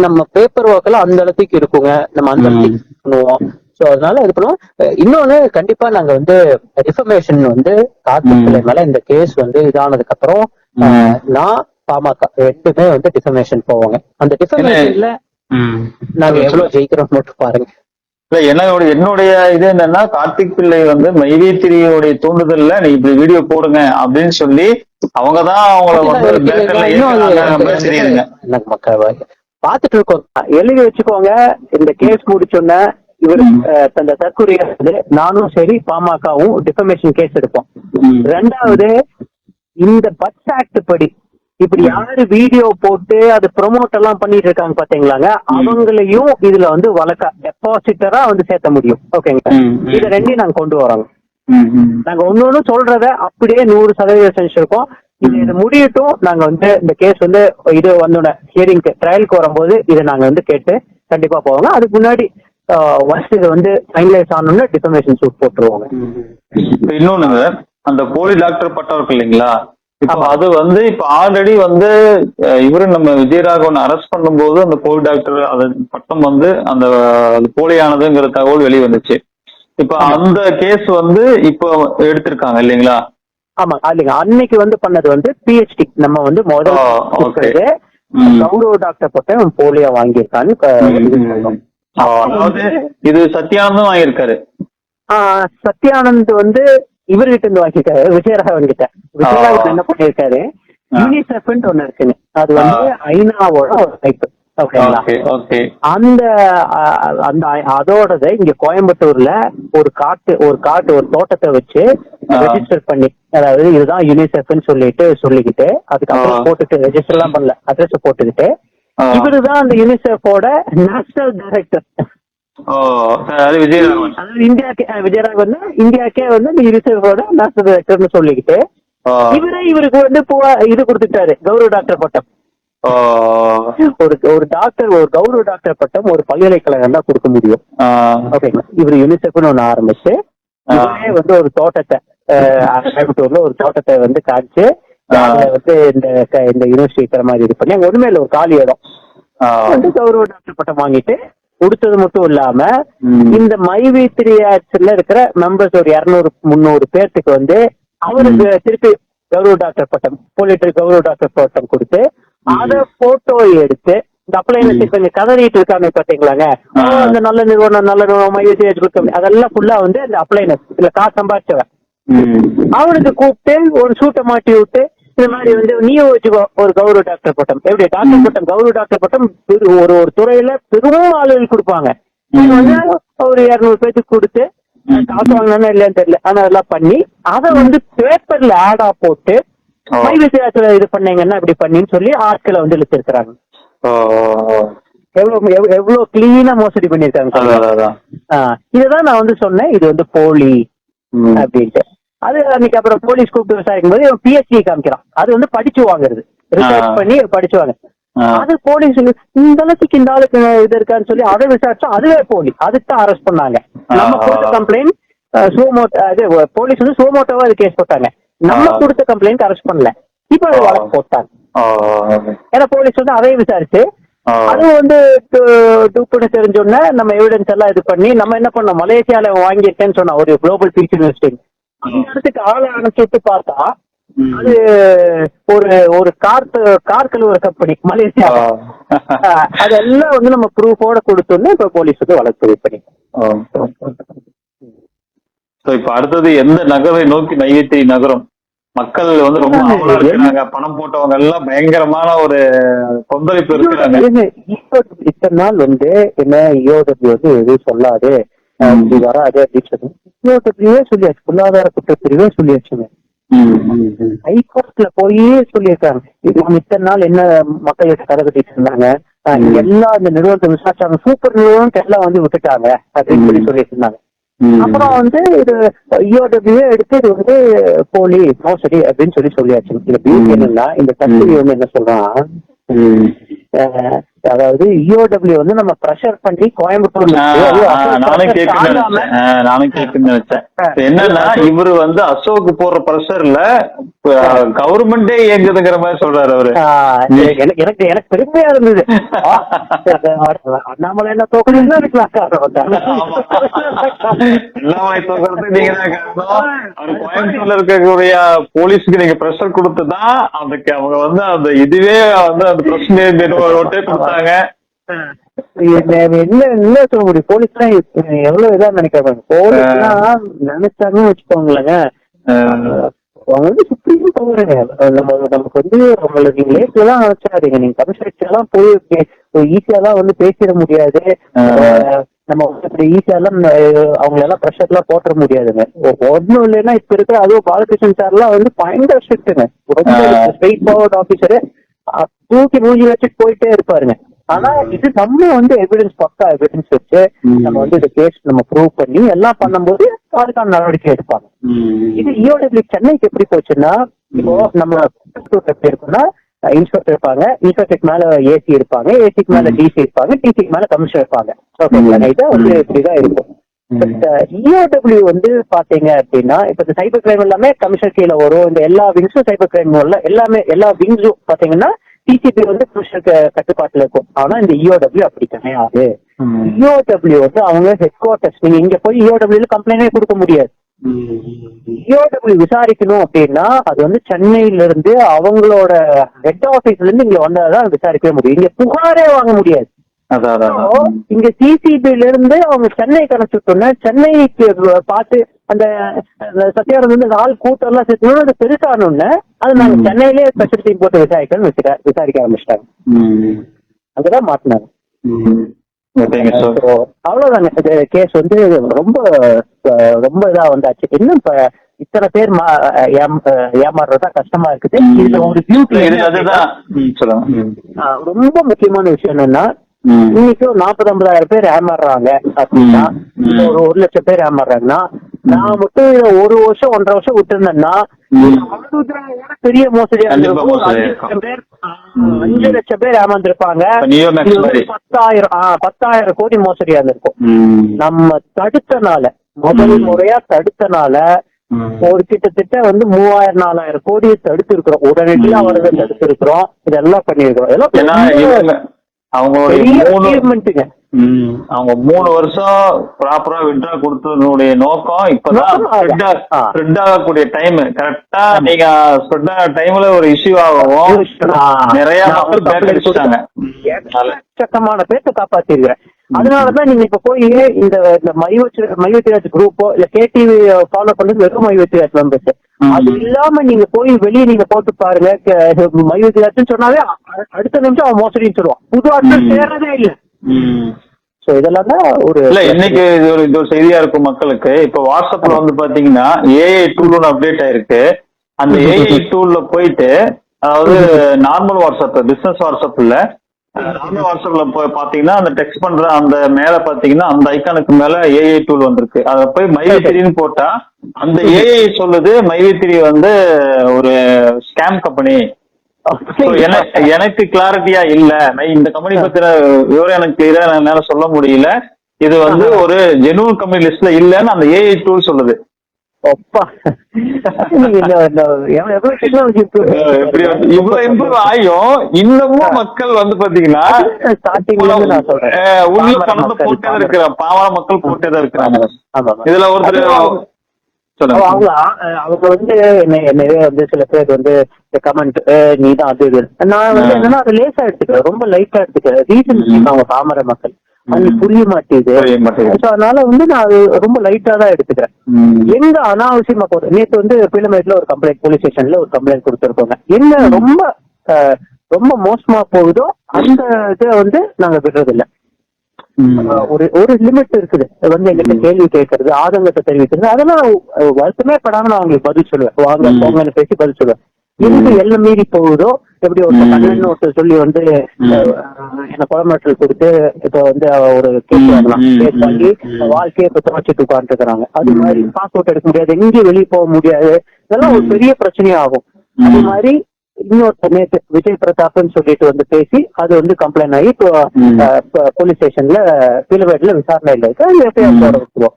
நம்ம பேப்பர் ஒர்க் எல்லாம் அந்த இடத்துக்கு இருக்குங்க, நம்ம அந்த இடத்துக்கு பண்ணுவோம். சோ அதனால இது பண்ணுவோம். இன்னொன்னு கண்டிப்பா நாங்க வந்து டிஃபமேஷன் வந்து கார்த்திக் பிள்ளை மேல இந்த கேஸ் வந்து இதானதுக்கு அப்புறம் நான் பாமக 2மே வந்து டிஃபமேஷன் போவாங்க. அந்த டிஃபமேஷன்ல நாங்க எவ்வளவு ஜெயிக்கிறோம் மட்டும் பாருங்க. என்னுடைய இது என்னன்னா, கார்த்திக் பிள்ளை வந்து மைவேத்திரியோடைய தூண்டுதல்ல நீ இப்படி வீடியோ போடுங்க அப்படின்னு சொல்லி அவங்கதான் அவங்கள பாத்துட்டு இருக்கோம். எழுதி வச்சுக்கோங்க, இந்த கேஸ் முடிச்சோன்ன இவர் அந்த தற்கொலையை நானும் சரி பாமகவும் டிஃபமேஷன் கேஸ் எடுப்போம். 2வது இந்த பட்ஸ் ஆக்ட் படி இப்படி யாரு வீடியோ போட்டு அது ப்ரொமோட் எல்லாம் பண்ணிட்டு இருக்காங்க பாத்தீங்களாங்க, அவங்களையும் இதுல வந்து வழக்கா டெபாசிட்டரா வந்து சேர்த்த முடியும். ஓகேங்களா, இது 2ஐயும் நாங்க கொண்டு வரோங்க. நாங்க ஒன்னொன்னு சொல்றத அப்படியே 100% செஞ்சிருக்கோம். இது முடியட்டும், நாங்க வந்து இந்த கேஸ் வந்து இது வந்தோட ஹியரிங்க்கு ட்ரையலுக்கு வரும்போது இதை நாங்க வந்து கேட்டு கண்டிப்பா போவாங்க. அதுக்கு முன்னாடி ஒன்ஸ் இது வந்து ஃபைனலைஸ் ஆனோம்னா டிஃபமேஷன் சூட் போட்டுருவாங்க. இன்னொன்னு, அந்த போலி டாக்டர் பட்டம் இருக்கு இல்லைங்களா, இப்ப அது வந்து இப்ப ஆல்ரெடி வந்து இவரு நம்ம விஜயராகவன் அரெஸ்ட் பண்ணும்போது அந்த போலி டாக்டர் பட்டம் வந்து அந்த போலியானதுங்கிற தகவல் வெளியே வந்துச்சு. இப்ப அந்த கேஸ் வந்து இப்ப எடுத்திருக்காங்க இல்லைங்களா? ஆமா, இல்லைங்க, அன்னைக்கு வந்து பண்ணது வந்து பிஹெச்டி நம்ம வந்து முதல் கௌரவ டாக்டர் பட்டம் போலியா வாங்கியிருக்கான்னு. இது சத்யானந்தும் வாங்கியிருக்காரு. சத்யானந்த் வந்து இவர்கிட்ட இருந்து வாங்கியிருக்காரு, விஜயராகவன் கிட்ட. விஜயராகவன் என்ன பண்ணிருக்காரு, யூனிசெஃப்னு ஒண்ணு இருக்குங்க, அது வந்து ஐநாவோட ஒரு டைப். அந்த அதோடத இங்க கோயம்புத்தூர்ல ஒரு தோட்டத்தை வச்சு ரெஜிஸ்டர் பண்ணி, அதாவது இதுதான் யூனிசெஃப்னு சொல்லிக்கிட்டு அதுக்கப்புறம் போட்டுட்டு ரெஜிஸ்டர் எல்லாம் பண்ணல, அட்ரஸ் போட்டுக்கிட்டு இவருதான் அந்த யூனிசெஃபோட நேஷனல் டைரக்டர். விஜயராகவன் இந்தியாக்கே வந்து யூனிசெஃபோட நேஷனல் டைரக்டர்னு சொல்லிக்கிட்டு இவருக்கு வந்து இது கொடுத்துட்டாரு, கௌரவ டாக்டர் பட்டம். ஒரு கௌரவ டாக்டர் பட்டம் ஒரு பல்கலைக்கழகம் தான் கொடுக்க முடியும். ஓகேங்களா, இவர் யூனிசெஃப்னு ஒண்ணு ஆரம்பிச்சு இவரே வந்து ஒரு தோட்டத்தை கோயம்புத்தூர்ல ஒரு தோட்டத்தை வந்து காய்ச்சி வந்து இந்த யூனிவர்சிட்டி இருக்கிற மாதிரி இது பண்ணி அங்க ஒண்ணுமே இல்ல, ஒரு காலி இடம் வந்து கௌரவ டாக்டர் பட்டம் வாங்கிட்டு கொடுத்தது மட்டும் இல்லாம இந்த மைவி3 ஆக்ட்ல இருக்கிற மெம்பர்ஸ் ஒரு 200-300 பேர்த்துக்கு வந்து அவருக்கு திருப்பி கௌரவ டாக்டர் பட்டம், போலிட்டரி கௌரவ டாக்டர் பட்டம் கொடுத்து அத போட்டோ எடுத்து இந்த அப்ளைனஸ் கொஞ்சம் கதறிட்டு இருக்காங்க பாத்தீங்களாங்க, அந்த நல்ல நிறுவனம் மைவி3 அதெல்லாம் ஃபுல்லா வந்து இந்த அப்ளைனஸ் இல்ல காசு சம்பாதிச்சவன் அவனுக்கு கூப்பிட்டு ஒரு சூட்டை மாட்டி விட்டு இந்த மாதிரி வந்து நீயும் வச்சுக்கோ ஒரு கௌரவ டாக்டர் பட்டம், எப்படி டாக்டர் பட்டம் கௌரவ டாக்டர் பட்டம் ஒரு ஒரு துறையில பெரும் ஆளுகள் கொடுப்பாங்க. வந்து ஒரு 200 பேருக்கு கொடுத்து காசு வாங்கினா இல்லையான்னு தெரியல, ஆனா அதெல்லாம் பண்ணி அதை வந்து பேப்பர்ல ஆடா போட்டு மை வித்தியாசத்துல இது பண்ணீங்கன்னா இப்படி பண்ணின்னு சொல்லி ஆட்களை வந்து இழுத்துருக்காங்க. எவ்வளவு கிளீனா மோசடி பண்ணிருக்காங்க. இதுதான் நான் வந்து சொன்னேன், இது வந்து போலி அப்படின்ட்டு. அது அன்னைக்கு அப்புறம் போலீஸ் கூப்பிட்டு விசாரிக்கும் போது பிஎஸ்சி காமிக்கிறான். அது வந்து படிச்சு வாங்குறது, ரிசர்ச் பண்ணி படிச்சு வாங்க. அது போலீஸ் இந்த அளவுக்கு இந்த ஆளுக்கு இது இருக்கான்னு சொல்லி அதை விசாரிச்சா அதுவே போலி, அதுக்கு தான் அரெஸ்ட் பண்ணாங்க. நம்ம கொடுத்த கம்ப்ளைண்ட் போலீஸ் வந்து சோமோட்டோவா அது கேஸ் போட்டாங்க. நம்ம கொடுத்த கம்ப்ளைண்ட் அரெஸ்ட் பண்ணல, இப்ப அது வழக்கு போட்டாங்க. ஏன்னா போலீஸ் வந்து அதையும் விசாரிச்சு அது வந்து டூப்புன்னு தெரிஞ்சோன்னா நம்ம எவிடன்ஸ் எல்லாம் இது பண்ணி நம்ம என்ன பண்ணோம், மலேசியால வாங்கியிருக்கேன்னு சொன்னா ஒரு குளோபல் பீஸ் இன்வெஸ்டிங் அந்த இடத்துக்கு ஆளை அனுப்பிச்சு பார்த்தா அது ஒரு ஒரு கார் கழுவுற கம்பெனி மலேசியா. அதெல்லாம் வந்து நம்ம ப்ரூஃபோட கொடுத்தோன்னு இப்ப போலீஸ் வந்து வழக்கு பதிவு பண்ணி. இப்ப அடுத்தது எந்த நகரை நோக்கி நைவேத்தி நகரம்? மக்கள் வந்து ரொம்ப இருக்கிறாங்க, பணம் போட்டவங்க எல்லாம் பயங்கரமான ஒரு கொந்தளிப்பு இருக்கிறாங்க. இத்தனை நாள் வந்து என்ன இஓடபிள்யூ வந்து எதுவும் சொல்லாது வராது அப்படின்னு சொல்லி இஓடபிள்யூவே சொல்லியாச்சு, பொருளாதார குற்றப்பிரிவே சொல்லியாச்சுங்க. ஹைகோர்ட்ல போய் சொல்லியிருக்காங்க. இது இத்தனை நாள் என்ன மக்களுக்கு கதை கட்டிட்டு இருந்தாங்க, எல்லா இந்த நிறுவனத்தை விசாரிச்சாங்க, சூப்பர் நிறுவனம் எல்லாம் வந்து விட்டுட்டாங்க அப்படின்னு சொல்லி சொல்லிட்டு இருந்தாங்க. அப்புறம் வந்து இது இஓடபிள்யூ எடுத்து இது வந்து போலி மோசடி அப்படின்னு சொல்லியாச்சு. இந்த பியூட்டி என்னன்னா இந்த கஸ்தூரி வந்து என்ன சொல்றான், அதாவது இஓடபிள்யூ வந்து நம்ம ப்ரெஷர் பண்ணி கோயம்புத்தூர் நானும் கேட்கணும்னு நினைச்சேன். என்னன்னா இவரு வந்து அசோக் போடுற ப்ரெஷர்ல கவர்மெண்டே இயங்குதுங்கிற மாதிரி சொல்றாரு அவரு. எனக்கு பெருமையா இருந்தது. அண்ணாமலை என்ன தோக்கணும் இருக்கலாம், நீங்க தான் காரணம். அவர் கோயம்புத்தூர்ல இருக்கக்கூடிய போலீஸுக்கு நீங்க ப்ரெஷர் கொடுத்துதான் அதுக்கு அவங்க வந்து அந்த இதுவே வந்து அந்த பிரச்சனை கொடுத்தாங்க. என்ன சொல்ல முடியும், போலீஸ் எல்லாம் எவ்வளவு இதா நினைக்கிறாங்க. போலீஸ் எல்லாம் நினைச்சாங்கன்னு வச்சுக்கோங்களேங்க, அவங்க வந்து சுப்ரீம் பவர். நமக்கு வந்து உங்களுக்கு நீங்க லேட் எல்லாம் நினைச்சாதீங்க, நீங்க கமிஷனரேட் எல்லாம் போய் ஈஸியா எல்லாம் வந்து பேசிட முடியாது. நம்ம இப்படி ஈஸியா எல்லாம் அவங்க எல்லாம் ப்ரெஷர் எல்லாம் போட்டுற முடியாதுங்க. ஒன்னும் இல்லைன்னா இப்ப இருக்கிற அதுவும் பாலகிருஷ்ணன் சார் எல்லாம் வந்து பயங்கர ஸ்ட்ரிக்ட்டுங்க. ஸ்ட்ரெயிட் ஃபார்வர்ட் ஆபீசரு தூக்கி மூஞ்சி வச்சுட்டு போயிட்டே இருப்பாருங்க. ஆனா இது நம்ம வந்து எவிடன்ஸ் பக்கா எவிடன்ஸ் வச்சு நம்ம வந்து இந்த கேஸ் நம்ம ப்ரூவ் பண்ணி எல்லாம் பண்ணும்போது அதுக்கான நடவடிக்கை எடுப்பாங்க. இது இஓடபிள்யூ சென்னைக்கு எப்படி போச்சுன்னா, இப்போ நம்ம எப்படி இருக்குன்னா இன்ஸ்பெக்டர் இருப்பாங்க, இன்ஸ்பெக்டருக்கு மேல ஏசி இருப்பாங்க, ஏசிக்கு மேல டிசி இருப்பாங்க, டிசிக்கு மேல கமிஷனர் இருப்பாங்க. ஓகேங்களா, இதான் வந்து இப்படிதான் இருக்கும். பட் இஓடபிள்யூ வந்து பாத்தீங்க அப்படின்னா இப்ப இந்த சைபர் கிரைம் எல்லாமே கமிஷனர் கீழே வரும். இந்த எல்லா விங்ஸும் சைபர் கிரைம் எல்லாமே எல்லா விங்ஸும் பாத்தீங்கன்னா டிசிபி வந்து கமிஷனருக்கு கட்டுப்பாட்டுல இருக்கும். ஆனா இந்த இஓடபிள்யூ அப்படி கிடையாது. இஓடபிள்யூ வந்து அவங்க ஹெட் குவார்டர்ஸ், நீங்க இங்க போய் இஓடபிள்யூல கம்ப்ளைண்டே கொடுக்க முடியாது. இஓடபிள்யூ விசாரிக்கணும் அப்படின்னா அது வந்து சென்னையில இருந்து அவங்களோட ஹெட் ஆபீஸ்ல இருந்து இங்க வந்தாதான் விசாரிக்கவே முடியும். இங்க புகாரே வாங்க முடியாது. இங்க சிசிபில இருந்து அவங்க சென்னை கணச்சுட்டோன்னா சென்னைக்கு பார்த்து அந்த சத்தியாரம் வந்து ஆள் கூட்டம் எல்லாம் சேர்த்தணும், அது பெருசானோன்னு அது நாங்க சென்னையிலேயே ஸ்பெஷல் டீம் போட்டு விசாரிக்க ஆரம்பிச்சிட்டாங்க. அங்கதான் மாட்டினாங்க. அவ்வளவுதாங்க, கேஸ் வந்து ரொம்ப ரொம்ப இதா வந்தாச்சு. இன்னும் இப்ப இத்தனை பேர் ஏமாறுறதா கஷ்டமா இருக்குது. இதுல ஒரு பியூட்டி ரொம்ப முக்கியமான விஷயம் என்னன்னா, இன்னைக்கு 40-50,000 பேர் ஏமாறுறாங்க அப்படின்னா, ஒரு 1,00,000 பேர் ஏமாறுறாங்கன்னா, நான் மட்டும் இதை 1 வருஷம் 1.5 வருஷம் விட்டுருந்தேன்னா பெரிய மோசடியா 5 லட்சம் பேர் ஏமாந்துருப்பாங்க. 10,000 கோடி மோசடியா இருந்திருக்கும். நம்ம தடுத்தனால, முதல் முறையா தடுத்தனால ஒரு கிட்டத்தட்ட வந்து 3,000-4,000 கோடியை தடுத்து இருக்கிறோம். உடனடியா அவரை தடுத்து இருக்கிறோம். இதெல்லாம் பண்ணிருக்கிறோம். இதெல்லாம் அவங்க 3 வருஷம் ப்ராப்பரா விட்ரா கொடுத்ததனுடைய நோக்கம் இப்பதான் ஸ்ப்ரெட் ஆகக்கூடிய டைம். கரெக்டா நீங்க ஸ்ப்ரெட் ஆகிற டைம்ல ஒரு இஷ்யூ ஆகவும் நிறைய மக்கள் பேக்கடிச்சிட்டாங்க. எக்கச்சக்கமான பேர்த்த காப்பாத்திருக்கிறேன். அதனாலதான் நீங்க இப்ப போய் இந்த மைவெத்திராஜ் குரூப்போ இல்ல கேடிவி ஃபாலோ பண்றது வெறும் மைவெத்திராஜ் மெம்பர்ஸ். அது இல்லாம நீங்க போய் வெளியே நீங்க போட்டு பாருங்க, மைவெத்திராஜ் சொன்னாவே அடுத்த நிமிஷம் அவன் மோசடின்னு சொல்லுவான். புது ஆட்கள் சேர்றதே இல்ல. சோ இதெல்லாம் தான் ஒரு இல்ல. இன்னைக்கு இது ஒரு செய்தியா இருக்கும் மக்களுக்கு. இப்ப வாட்ஸ்அப்ல வந்து பாத்தீங்கன்னா ஏஐ டூல் அப்டேட் ஆயிருக்கு. அந்த ஏஐ டூல்ல போயிட்டு, அதாவது நார்மல் வாட்ஸ்அப், பிசினஸ் வாட்ஸ்அப் இல்ல, நார்மல் வாட்ஸ்அப்ல போய் பாத்தீங்கன்னா அந்த டெக்ஸ்ட் பண்ற அந்த மேல பாத்தீங்கன்னா அந்த ஐக்கானுக்கு மேல ஏஐ டூல் வந்திருக்கு. அத போய் மைவித்திரின்னு போட்டா அந்த ஏஐ சொல்லுது மைவித்திரி வந்து ஒரு ஸ்கேம் கம்பெனி. எனக்கு கிளாரிட்டியா இல்ல, இந்த கம்பெனி பத்தின விவரம் எனக்கு கிளியரா என்னால சொல்ல முடியல, இது வந்து ஒரு ஜெனுவன் கம்பெனி லிஸ்ட்ல இல்லன்னு அந்த ஏஐ டூல் சொல்லுது. இவ்வளவு இம்ப்ரூவ் ஆயும் இன்னமும் மக்கள் வந்து பாத்தீங்கன்னா உள்ள பணத்தை போட்டே இருக்கிறாங்க, பாவன மக்கள் போட்டே தான் இருக்கிறாங்க. இதுல ஒருத்தர் அவங்க வந்து என்னவே வந்து சில பேர் வந்து கமெண்ட் நீதான் அது இது, நான் வந்து என்னன்னா அதை லேசா எடுத்துக்கிறேன், ரொம்ப லைட்டா எடுத்துக்கிறேன். ரீசன் அவங்க பாமர மக்கள் அது புரிய மாட்டேங்குது. அதனால வந்து நான் அது ரொம்ப லைட்டா தான் எடுத்துக்கிறேன். எங்க அனாவசியமா போகுது. நேற்று வந்து பிள்ளைமேட்ல ஒரு கம்ப்ளைண்ட், போலீஸ் ஸ்டேஷன்ல ஒரு கம்ப்ளைண்ட் கொடுத்துருக்கோங்க. என்ன ரொம்ப ரொம்ப மோசமா போகுதோ அந்த இதை வந்து நாங்க விடுறது இல்ல. ஒரு லிமிட் இருக்குது வந்து எங்கிட்ட கேள்வி கேட்கறது, ஆதங்கத்தை தெரிவிக்கிறது, அதெல்லாம் வருத்தமே படாம நான் அவங்களுக்கு பதில் சொல்லுவேன். வாங்க போங்கன்னு பேசி பதில் சொல்லுவேன். எங்க எல்லாம் மீறி போகுதோ, எப்படி ஒரு கண்ணன்னு ஒருத்தர் சொல்லி வந்து என்ன கொலமெட்டல் கொடுத்து இப்ப வந்து ஒரு கேஸ் வாங்கலாம், கேஸ் வாங்கி வாழ்க்கையை இப்ப துவச்சிட்டு உட்கார்ந்து இருக்கிறாங்க. அது மாதிரி பாஸ்போர்ட் எடுக்க முடியாது, எங்கேயும் வெளியே போக முடியாது, இதெல்லாம் ஒரு பெரிய பிரச்சனையாகும். அது மாதிரி இன்னொரு நேற்று விஜய் பிரதாப்னு சொல்லிட்டு வந்து பேசி அது வந்து கம்ப்ளைண்ட் ஆகி இப்போ போலீஸ் ஸ்டேஷன்ல பிளவேட்ல விசாரணை இல்லை எஃப்ஐஆர் போட வச்சுருவோம்.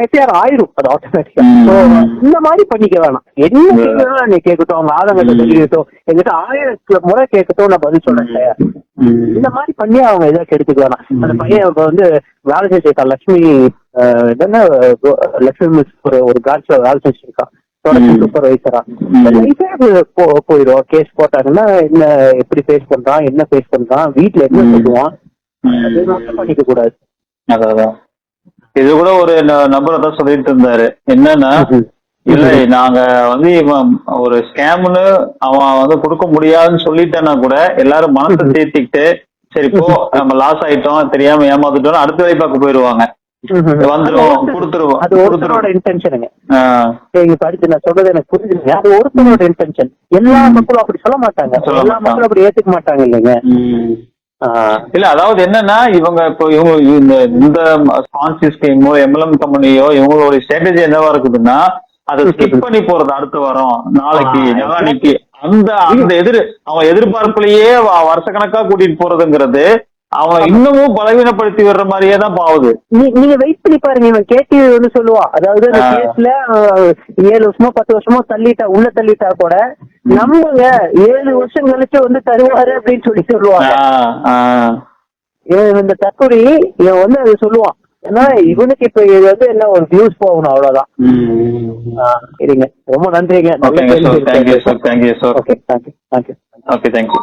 எஃப்ஐஆர் ஆயிரும் அது ஆட்டோமேட்டிக்கா. இந்த மாதிரி பண்ணிக்க வேணாம். என்ன கேட்கணும் நீ கேட்கட்டும், அவங்க ஆதங்கத்தை தெரிவிக்கட்டும், எங்கிட்ட 1000 முறை கேட்கட்டும், நான் பதில் சொல்றேன் இல்லையா. இந்த மாதிரி பண்ணி அவங்க எதாவது கெடுத்துக்க வேணாம். அந்த பையன் இப்ப வந்து வேலை செஞ்சிருக்கான், லட்சுமி என்ன லட்சுமி மிஸ் ஒரு காட்சியில வேலை செஞ்சிருக்கான், சூப்பர்வைசரா. போயிடும். கேஸ் போட்டாங்கன்னா என்ன, எப்படி ஃபேஸ் பண்றான், என்ன ஃபேஸ் பண்றான், வீட்டுல என்ன சொல்லுவான், பண்ணிக்க கூடாது. அதான் இது கூட ஒரு நபர் தான் சொல்லிட்டு இருந்தாரு, என்னன்னா இல்ல நாங்க வந்து இவன் ஒரு ஸ்கேம்னு அவன் வந்து கொடுக்க முடியாதுன்னு சொல்லிட்டேன்னா கூட எல்லாரும் மனசை தேத்திக்கிட்டு சரி போ நம்ம லாஸ் ஆயிட்டோம் தெரியாம ஏமாத்துட்டோம் அடுத்த வேலை பார்க்க போயிருவாங்க. வந்துடும் கொடுத்துருவோம். அது ஒருத்தரோட இன்டென்ஷனுங்க. படிச்சு நான் சொல்றது எனக்கு புரிஞ்சுங்க. அது ஒருத்தரோட இன்டென்ஷன். எல்லா மக்களும் அப்படி சொல்ல மாட்டாங்க, எல்லா மக்களும் அப்படி ஏத்துக்க மாட்டாங்க இல்லைங்க. இல்ல அதாவது என்னன்னா இவங்க இப்போ இவங்க இந்த ஸ்பான்சி ஸ்கீமோ எம்எல்எம் கம்பெனியோ இவங்களோட ஸ்ட்ராட்டஜி என்னவா இருக்குதுன்னா அதை ஸ்கிப் பண்ணி போறது அடுத்த வாரம் நாளைக்கு நாளைக்கு அந்த அவன் எதிர்பார்ப்புலயே வருஷக்கணக்கா கூட்டிட்டு போறதுங்கிறது அவன் இன்னமும் பலவீனப்படுத்தி வர்ற மாதிரியே தான் பாவுது. நீங்க வெயிட் பண்ணி பாருங்க. இவன் கேட்டி வந்து சொல்லுவான், அதாவது இந்த கேஸ்ல 7 வருஷமோ 10 வருஷமோ தள்ளிட்டா கூட நம்புங்க 7 வருஷம் கழிச்சு வந்து தருவாரு அப்படின்னு சொல்லி சொல்லுவாங்க. இவன் இந்த தற்கொலை இவன் வந்து அது சொல்லுவான். ஏன்னா இவனுக்கு இப்ப இது வந்து என்ன ஒரு வியூஸ் போகணும், அவ்வளவுதான். சரிங்க, ரொம்ப நன்றிங்க. Thank you sir. Okay, thank you.